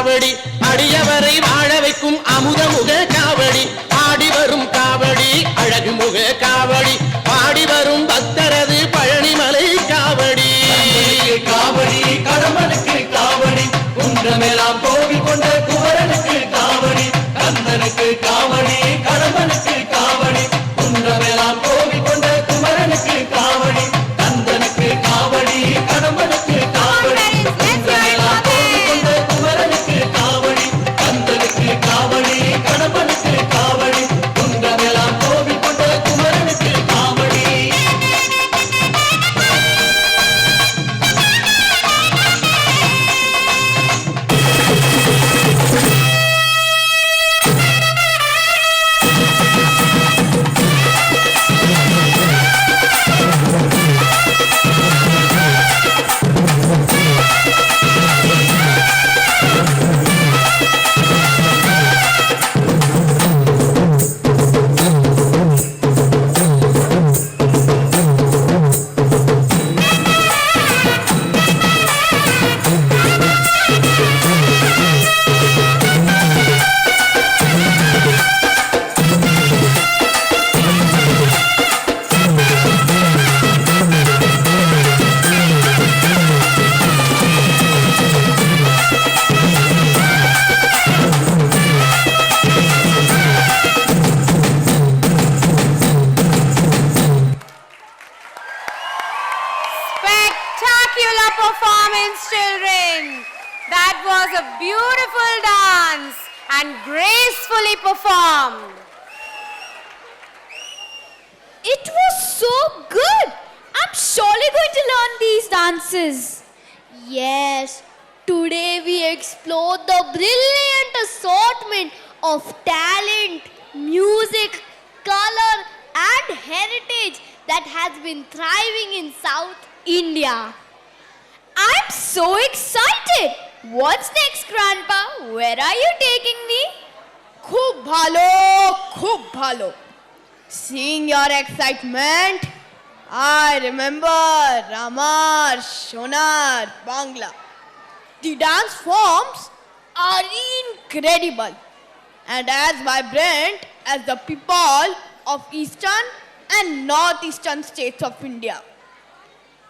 காவடி அடியவரை வாழ வைக்கும் அமுதமுக காவடி performance, children. That was a beautiful dance and gracefully performed. It was so good. I'm surely going to learn these dances. Yes, today we explored the brilliant assortment of talent, music, color and heritage that has been thriving in South India. I'm so excited. What's next, Grandpa? Where are you taking me? Khub bhalo. Seeing your excitement, I remember Ramar, Shonar, Bangla. The dance forms are incredible and as vibrant as the people of Eastern and Northeastern states of India.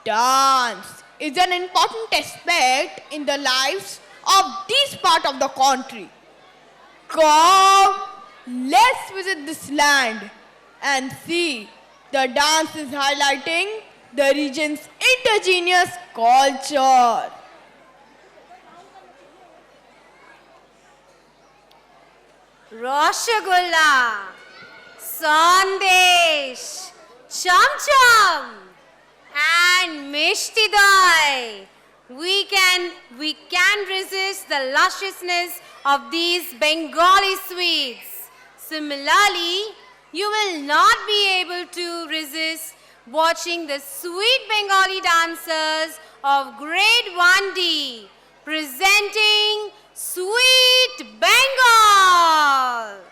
Dance is an important aspect in the lives of this part of the country. Come, let's visit this land and see the dance is highlighting the region's indigenous culture. Rasgulla, Sandesh, Cham Cham and Mishti Doi. We can resist the lusciousness of these Bengali sweets. Similarly, you will not be able to resist watching the sweet Bengali dancers of grade 1D presenting Sweet Bengal.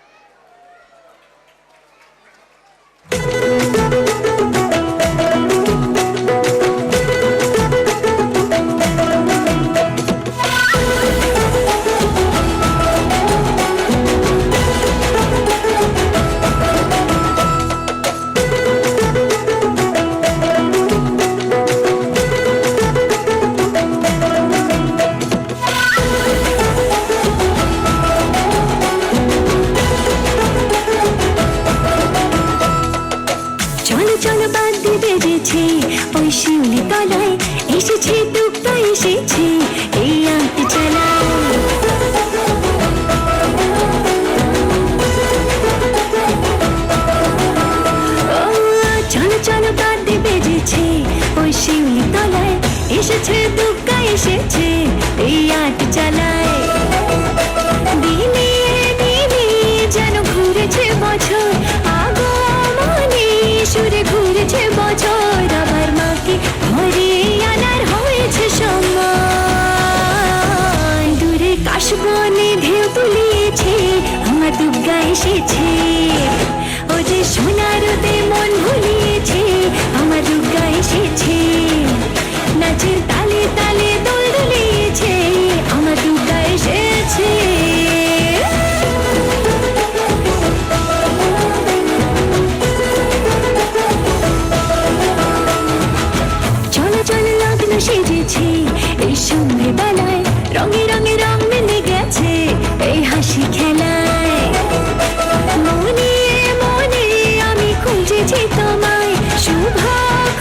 শিউলি তলায় এসেছে দুপা এসেছে এই আংটি চালায় চলো চলো বাদ্যে বেজেছে ওই শিউলি তলায় এসেছে দুপা এসেছে এই আংটি চালায় দিনে দিনে যেন ঘুরেছে বছর আগমনে সুরে ঘুরেছে বছর আবার মাকে ঘরে আনার হয়েছে সময় দূরে কাশবনে ঢেউ তুলিয়েছে আমার দুর্গা এসেছে ও যে সোনারতে মন ভুলিয়েছে আমার দুর্গা এসেছে নাচের তালে তালে দোল দুলিয়েছে আমার দুর্গা এসেছে সেজেছে এই সন্ধ্যেবেলায় রঙে রঙে রং মিলে গেছে এই হাসি খেলায় মনে মনে আমি খুঁজেছি তোমায় শুভ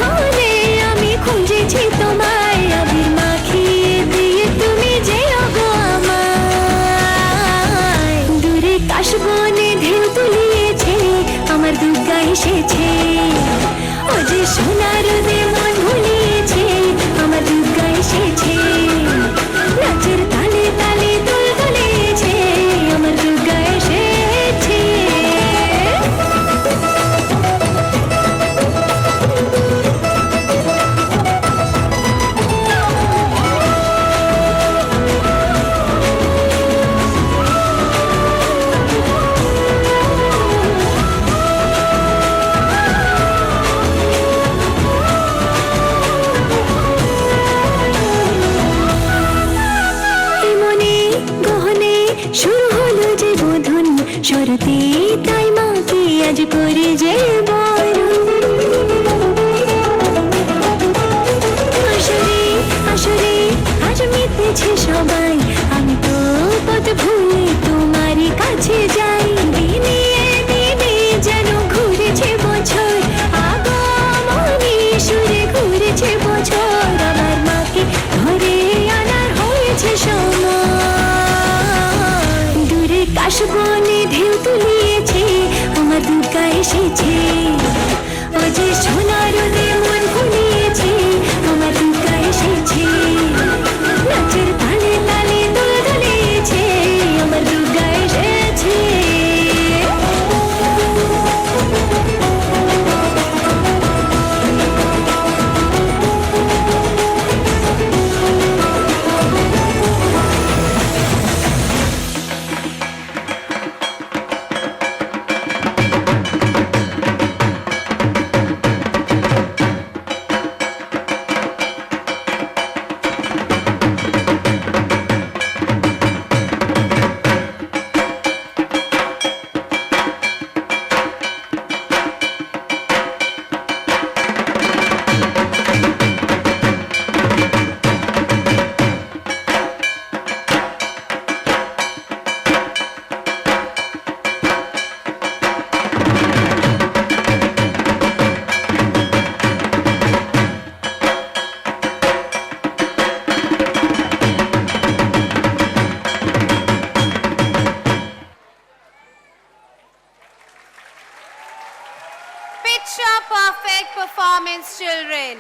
করে আমি খুঁজেছি তোমায় আবির মাখিয়ে দিয়ে তুমি যেও গো আমায় দূরে কাশবনে ঢেউ তুলিয়েছে আমার দুর্গা এসেছে ও যে সোনার দে মন ভুলিয়েছে আমার দুর্গা এসেছে নাচের তালে তালে দোল দুলিয়েছে আমার দুর্গা এসেছে শুরু হলো যে বোধন শরতে তাই মাকে আজ করে যে আসরে আসরে আজ মেতেছে সবাই আমি তো পথ ভুলে তোমারই কাছে যাই দিনে দিনে যেন ঘুরেছে বছর আগমনে সুরে ঘুরেছে বছর আমার মাকে এসেছে ও যে সোনার রোদে মন ভুলিয়েছে আমার দুর্গা এসেছে নাচের তালে তালে দোল দুলিয়েছে আমার দুর্গা এসেছে Picture perfect performance, children.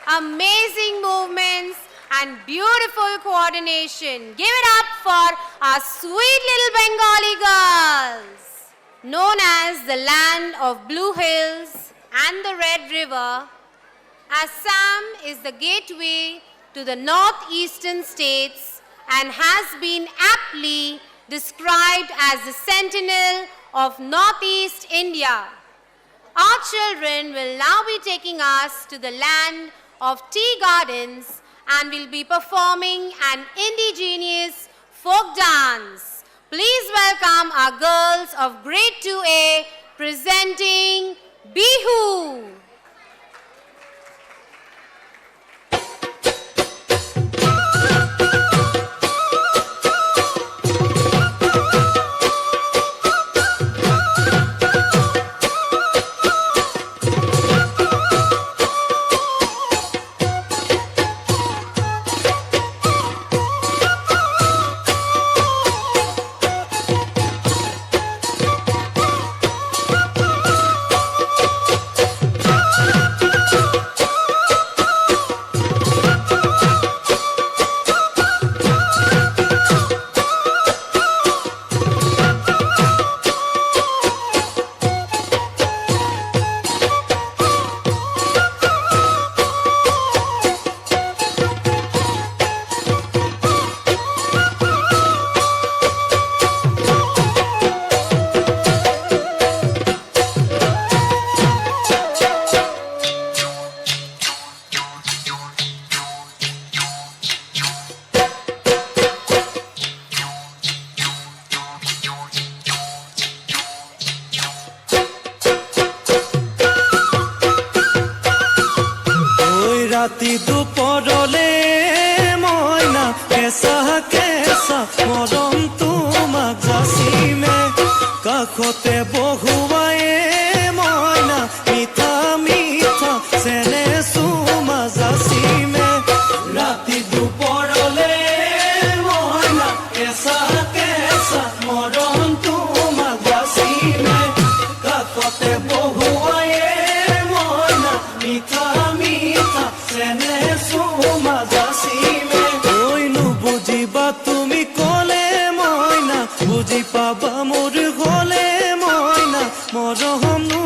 Amazing movements and beautiful coordination. Give it up for our sweet little Bengali girls. Known as the land of blue hills and the Red River, Assam is the gateway to the northeastern states and has been aptly described as the sentinel of Northeast India. Our children will now be taking us to the land of tea gardens and will be performing an indigenous folk dance. Please welcome our girls of grade 2A presenting Bihu. ৰাতি দুপৰলে মইনা কেঁচা কেঁচা মৰম তোমাক যাচিমে কাষতে বহুৱায়ে মইনা মিঠা মিঠা চেনে চুমা যাচিমে ৰাতি দুপৰলে মইনা কেঁচা কেঁচা মৰম তোমাক যাচিমে কাষতে বহুৱায়ে মইনা মিঠা মিঠা চেনে চুমা যাচিমে কৈনো বুজিবা তুমি ক'লে মইনা বুজি পাবা মোৰ গ'লে মইনা মৰমনো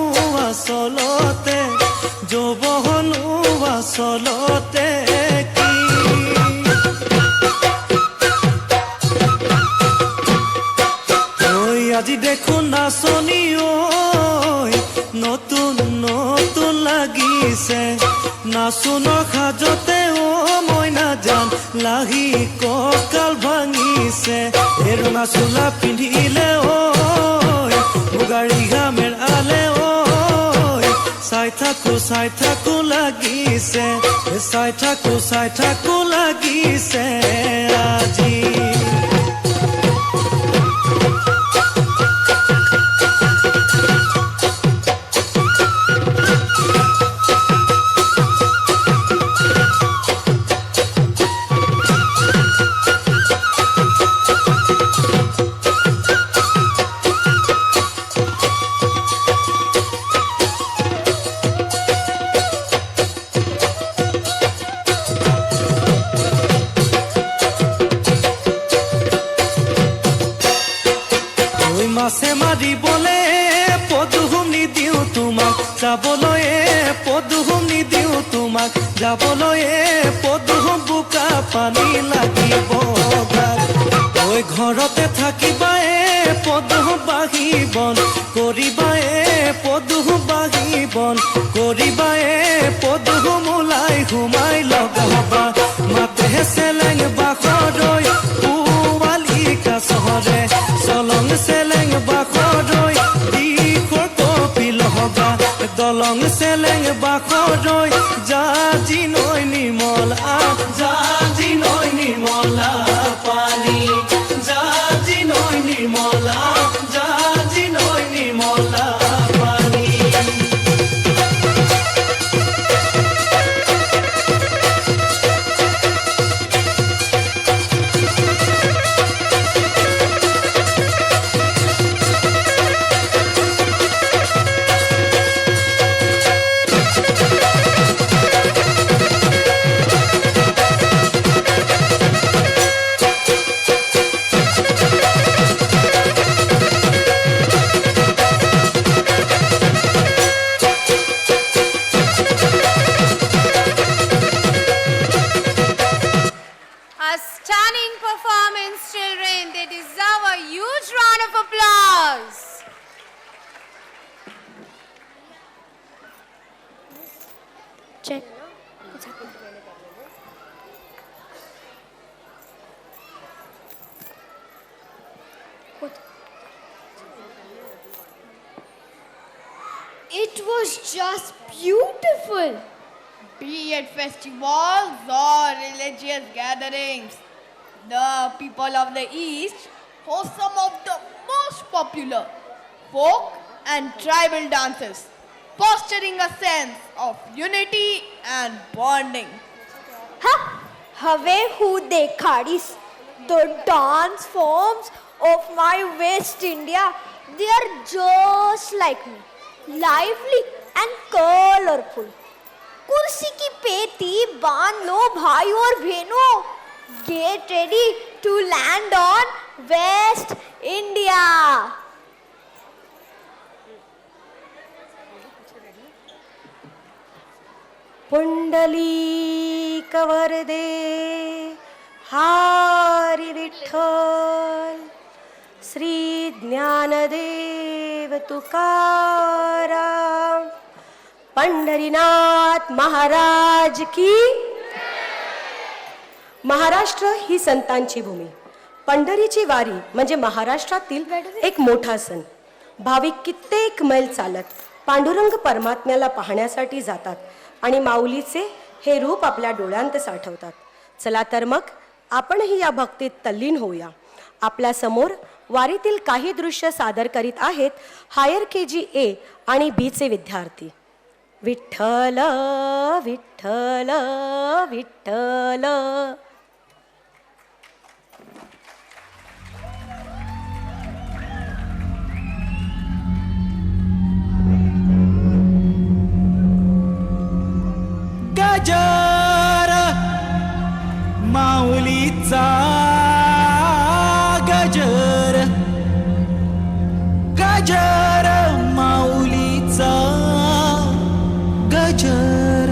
আচলতে যৌৱনো আচলতে কি ঐ আজি দেখোন নাচনি ঐ নতুন নতুন লাগিছে নাচোনৰ সাজতে ও মইনা জান লাহি কঁকাল ভাঙিছে এই ৰঙা চোলা পিন্ধিলে ঐ মুগাৰী ঘামেৰ আলে ঐ চাই থাকো লাগিছে চাই থাকো লাগিছে আজি যাবলৈ পদুম নিদিওঁ তোমাক যাবলৈ পদুম বোকা পানী লাগিব ঐ ঘৰতে থাকিবাই পদুম বাঢ়িবন কৰিবাই পদুম বাঢ়িবন কৰিবাই পদুম ওলাই সোমাই লগাবা মাতে চেলেং বাখৰৈ পুৱালিকা চহৰে চলং চেলেং বাখৰৈ দিশৰ কপিল হবা দলং চেলেং বাখৰৈ জাজি নৈ নিৰ্মল জাজি নৈ নিৰ্মলা পানী জাজি নৈ নিৰ্মলা জাজি নৈ নিৰ্মলা পানী A stunning performance, children. They deserve a huge round of applause. Check. It was just beautiful. Be it festivals or religious gatherings, the people of the East host some of the most popular folk and tribal dances, fostering a sense of unity and bonding. હવે હું દેખાડીશ the dance forms of my West India. They are just like me, lively and colorful. कुर्सी की पेटी बांध लो भाई और बहनों. Get ready to land on West India. Pundalik वरदे हारी विठ्ठल श्री ज्ञानदेव तुकाराम पंढरीनाथ महाराज की. महाराष्ट्र ही संतांची भूमी. पंढरीची वारी म्हणजे महाराष्ट्रातील एक मोठा सण. भाविक कित्येक मैल चालत पांडुरंग परमात्म्याला पाहण्यासाठी जातात आणि माऊलीचे हे रूप आपल्या डोळ्यांत साठवतात. चला तर मग आपणही या भक्तीत तल्लीन होऊया. आपल्या समोर वारीतील काही दृश्य सादर करीत आहेत हायर KG A आणि B चे विद्यार्थी. विठ्ठल विठ्ठल विठ्ठल. गजर माऊलीचा गजर गजर माऊलीचा गजर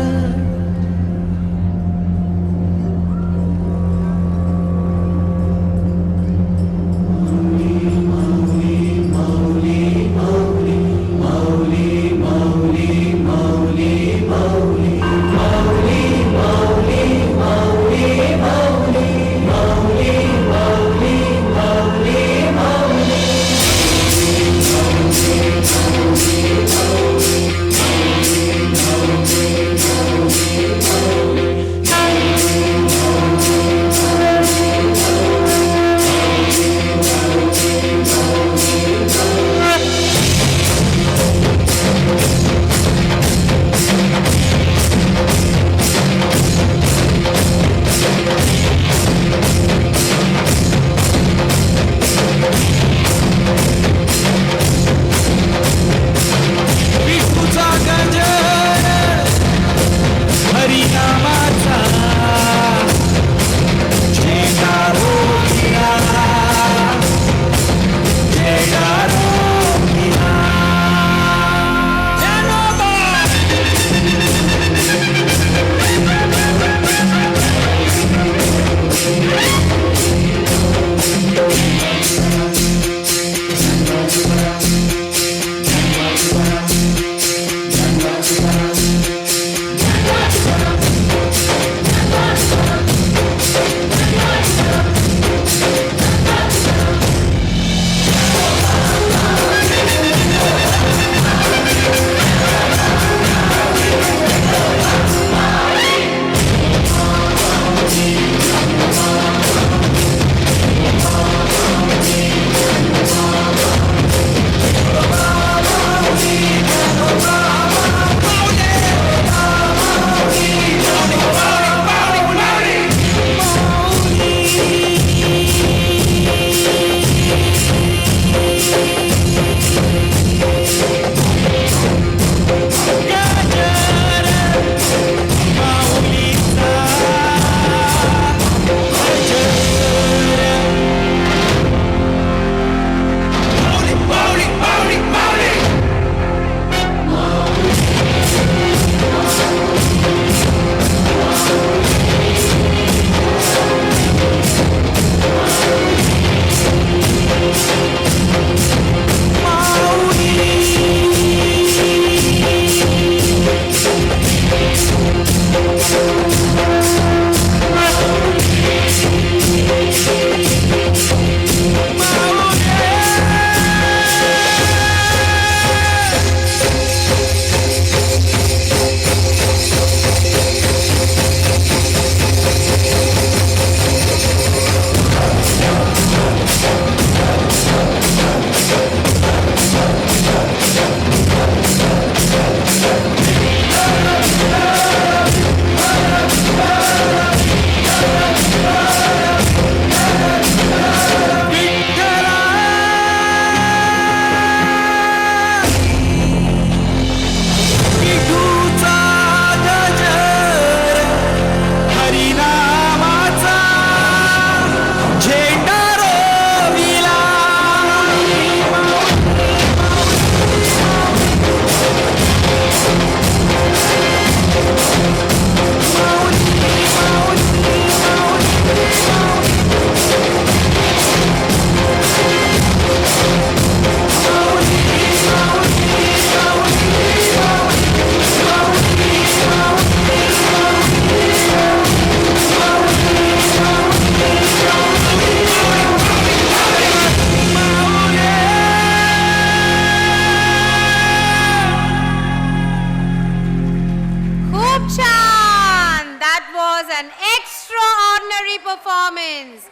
performance.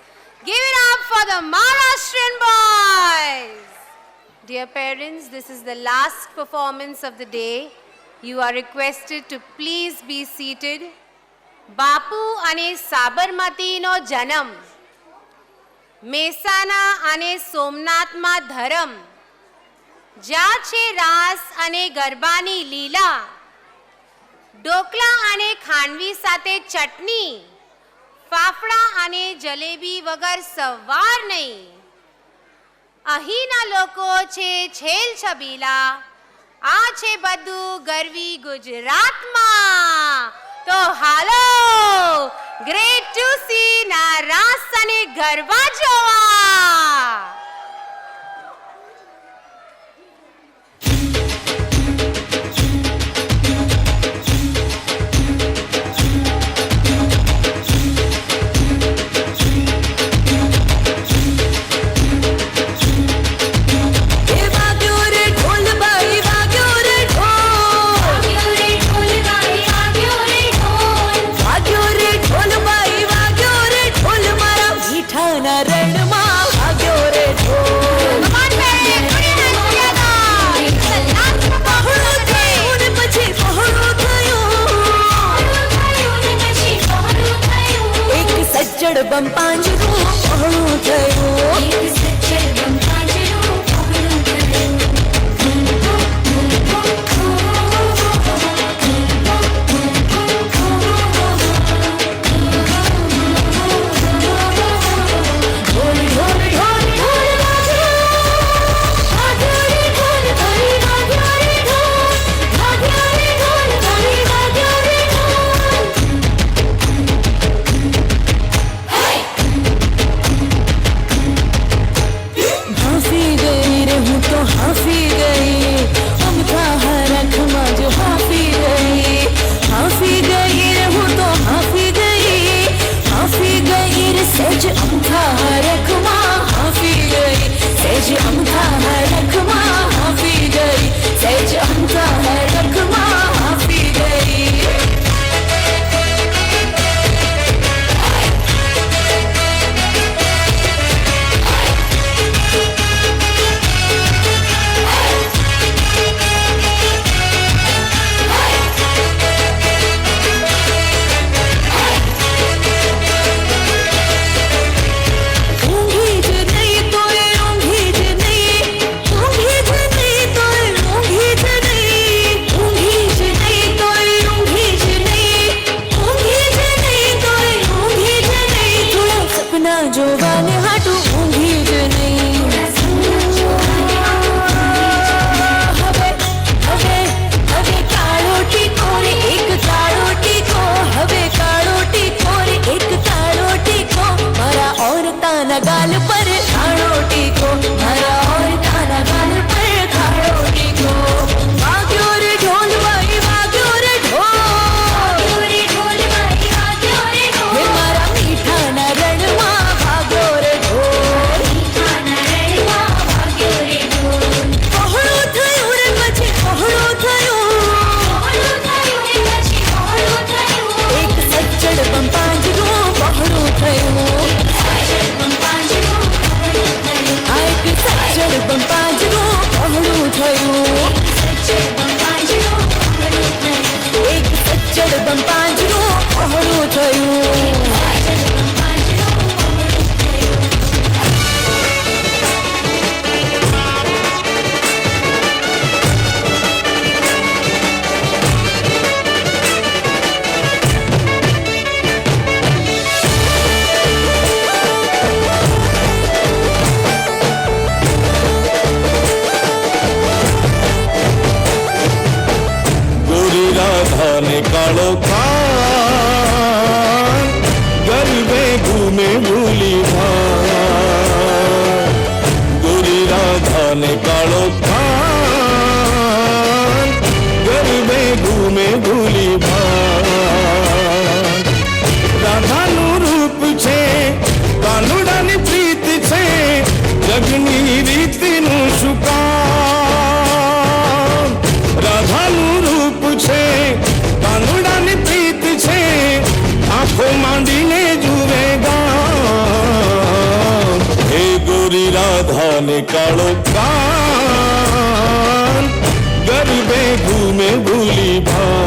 Give it up for the Maharashtrian boys. Dear parents, this is the last performance of the day. You are requested to please be seated. Bapu ane Sabarmati no janam. Mesana ane Somnath ma dharam. જ્યાં છે રાસ અને ગરબાની લીલા, ડોકલા અને ખાંડવી સાથે ચટણી, ફાફડા અને જલેબી વગર સવાર નહીં. અહીંના લોકો છે છેલ છબીલા, આ છે બધું ગરવી ગુજરાતમાં. તો હાલો, ગ્રેટ ટુ સી ના રાસ અને ગરબા જોવા. બમ પાંજરું પહોળું થયું, સજ્જડ બમ પાંજરું પહોળું થયું. ઢોલ ઢોલ ઢોલ ઢોલ વાગ્યો, વાગ્યો રે ઢોલ ભરી વાગ્યો રે ઢોલ, વાગ્યો રે ઢોલ ભરી વાગ્યો રે ઢોલ. हाफी गई हम कहाँ रखमा जो हाफी गई रहूँ तो हाफी गई रे सेज हम कहाँ रखमा हाफी गई, सेज हम कहाँ रखमा हाफी गई, सेज हम कहाँ रखमा हाफी गई. જોવાને હાટું ઊંઘી જ નહીં. હવે હવે હવે કાળો ટીકો રે એક કાળો ટીકો, હવે કાળો ટીકો રે એક કાળો ટીકો, મારા औरताना गाल पर काळो टीको, मारा औरताना गाल पर काळो टीको. वाग्यो रे ढोल बाई वाग्यो रे ढोल, वाग्यो रे ढोल बाई वाग्यो रे ढोल. हे मारा मीठाना रणमा वाग्यो रे ढोल, मीठाना रणमा वाग्यो रे ढोल. पહોળું થયું રે પછી પહોળું થયું, પહોળું થયું રે પછી પહોળું થયું. એક સજ્જડ બમ પાંજરું પહોળું થયું, સજ્જડ બમ પાંજરું પહોળું થયું. આ એક સજ્જડ બમ પાંજરું પહોળું થયું, સજ્જડ બમ પાંજરું પહોળું થયું. એક સજ્જડ બમ પાંજરું પહોળું થયું, સજ્જડ બમ પાંજરું પહોળું થયું. गोरी राधा ने कालो खान, गरबे घूमे भूली भान. गोरी राधा ने कालो खान, गरबे घूमे भूली भान. राधाનું રૂપ છે કાનુડાની પ્રીત છે, જગની રીતનું શું કામ. રાધાનું રૂપ છે કાનુડાની પ્રીત છે, આંખો માંડીને જુએ ગામ. ने कालो कान गरबे घूमे भूली भान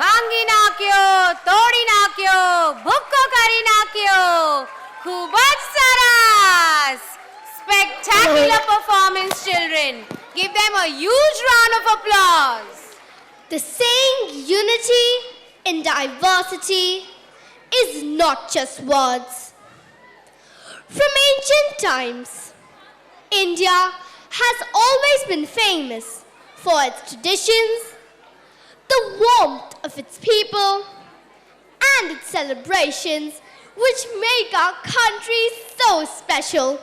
भांगी नाक्यो, तोड़ी नाक्यो, भुक्को करी नाक्यो, खूबच सरस. Spectacular performance, children. Give them a huge round of applause. The saying unity in diversity is not just words. From ancient times, India has always been famous for its traditions, the warmth of its people, and its celebrations which make our country so special.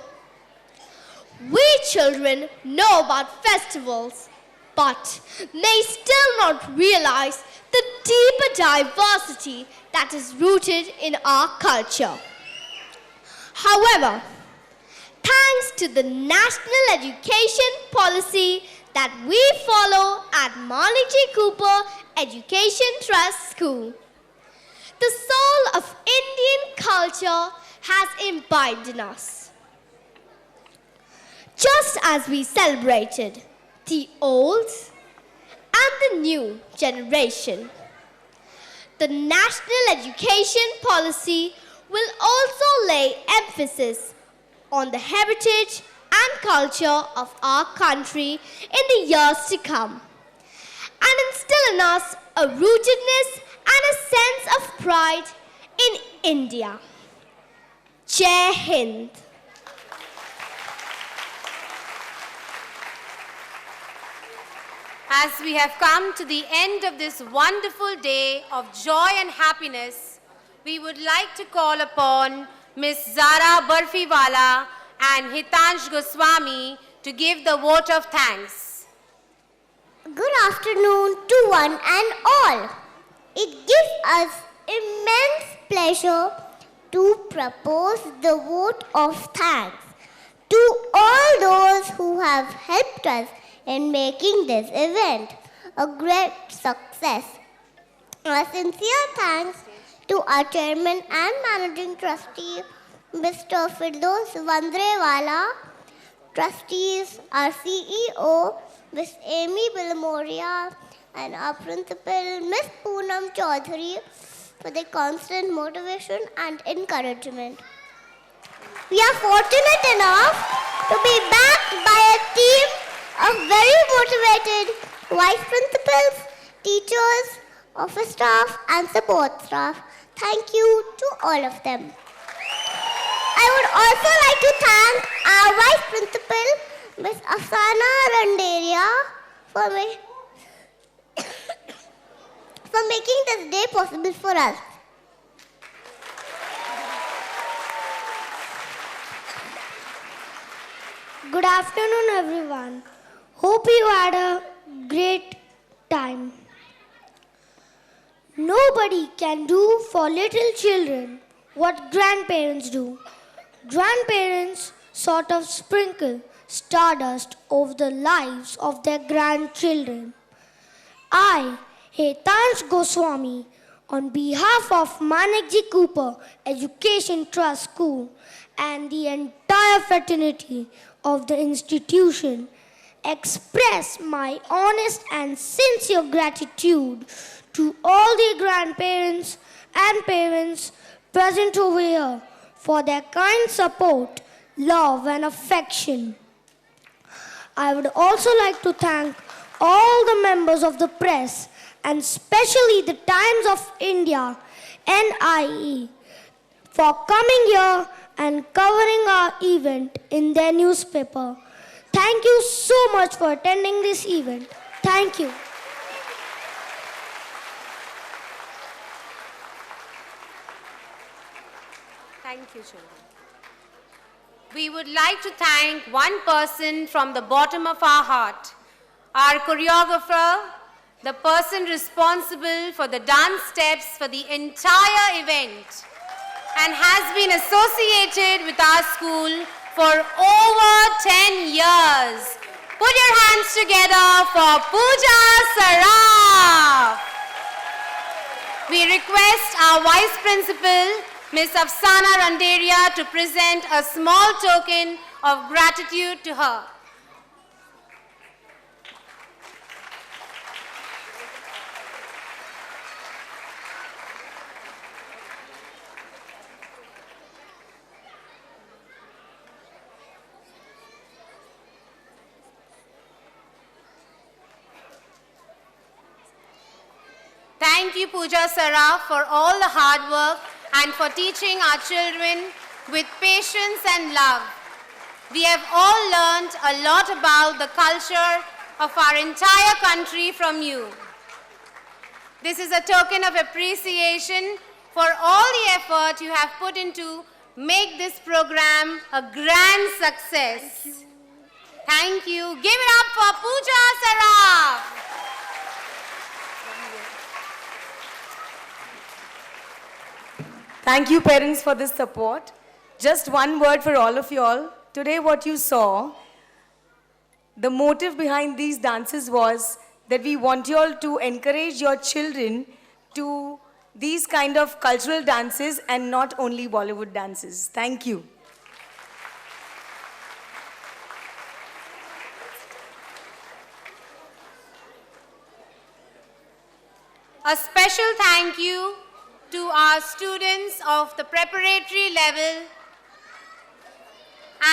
We children know about festivals, but may still not realize the deeper diversity that is rooted in our culture. However, thanks to the national education policy that we follow at Manik J. Cooper Education Trust School, the soul of Indian culture has imbibed in us. Just as we celebrated the old and the new generation, The national education policy will also lay emphasis on the heritage and culture of our country in the years to come, and instill in us a rootedness and a sense of pride in India. Jai Hind. As we have come to the end of this wonderful day of joy and happiness, we would like to call upon Ms. Zara Barfiwala and Hitansh Goswami to give the vote of thanks. Good afternoon to one and all. It gives us immense pleasure to propose the vote of thanks to all those who have helped us in making this event a great success. A sincere thanks to our chairman and managing trustee, Mr. Firdaus Vandrewala, trustees, our CEO, Ms. Amy Bilamoria, and our principal, Ms. Poonam Chaudhary, for their constant motivation and encouragement. We are fortunate enough to be backed by a team of very motivated vice principals, teachers, office staff, and support staff. Thank you to all of them. I would also like to thank our vice principal, Ms. Afsana Randeria, for making this day possible for us. Good afternoon, everyone. Hope you had a great time. Nobody can do for little children what grandparents do. Grandparents sort of sprinkle stardust over the lives of their grandchildren. I, Hitansh Goswami, on behalf of Manekji Cooper Education Trust School and the entire fraternity of the institution, express my honest and sincere gratitude to all the grandparents and parents present over here for their kind support, love, and affection. I would also like to thank all the members of the press and especially the Times of India, NIE, for coming here and covering our event in their newspaper. Thank you so much for attending this event. Thank you. Thank you, children. We would like to thank one person from the bottom of our heart, our choreographer, the person responsible for the dance steps for the entire event and has been associated with our school for over 10 years. Put your hands together for Pooja Saraf. We request our Vice Principal, Ms. Afsana Randeria, to present a small token of gratitude to her. Thank you, Pooja Saraf, for all the hard work and for teaching our children with patience and love. We have all learned a lot about the culture of our entire country from you. This is a token of appreciation for all the effort you have put into make this program a grand success. Thank you. Give it up for Pooja Saraf. Thank you, parents, for this support. Just one word for all of you all. Today, what you saw, the motive behind these dances was that we want you all to encourage your children to these kind of cultural dances and not only Bollywood dances. Thank you. A special thank you to our students of the preparatory level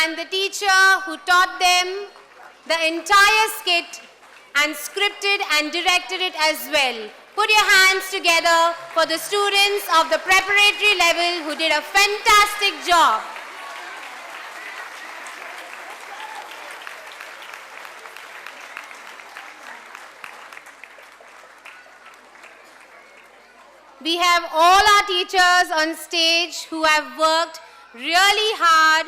and the teacher who taught them the entire skit and scripted and directed it as well. Put your hands together for the students of the preparatory level who did a fantastic job. We have all our teachers on stage who have worked really hard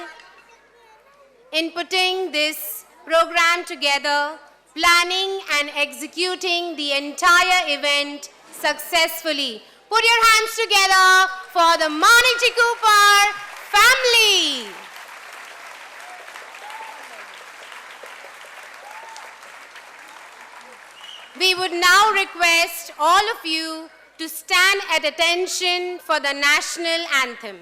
in putting this program together, planning and executing the entire event successfully. Put your hands together for the Manikji Cooper family. We would now request all of you to stand at attention for the national anthem.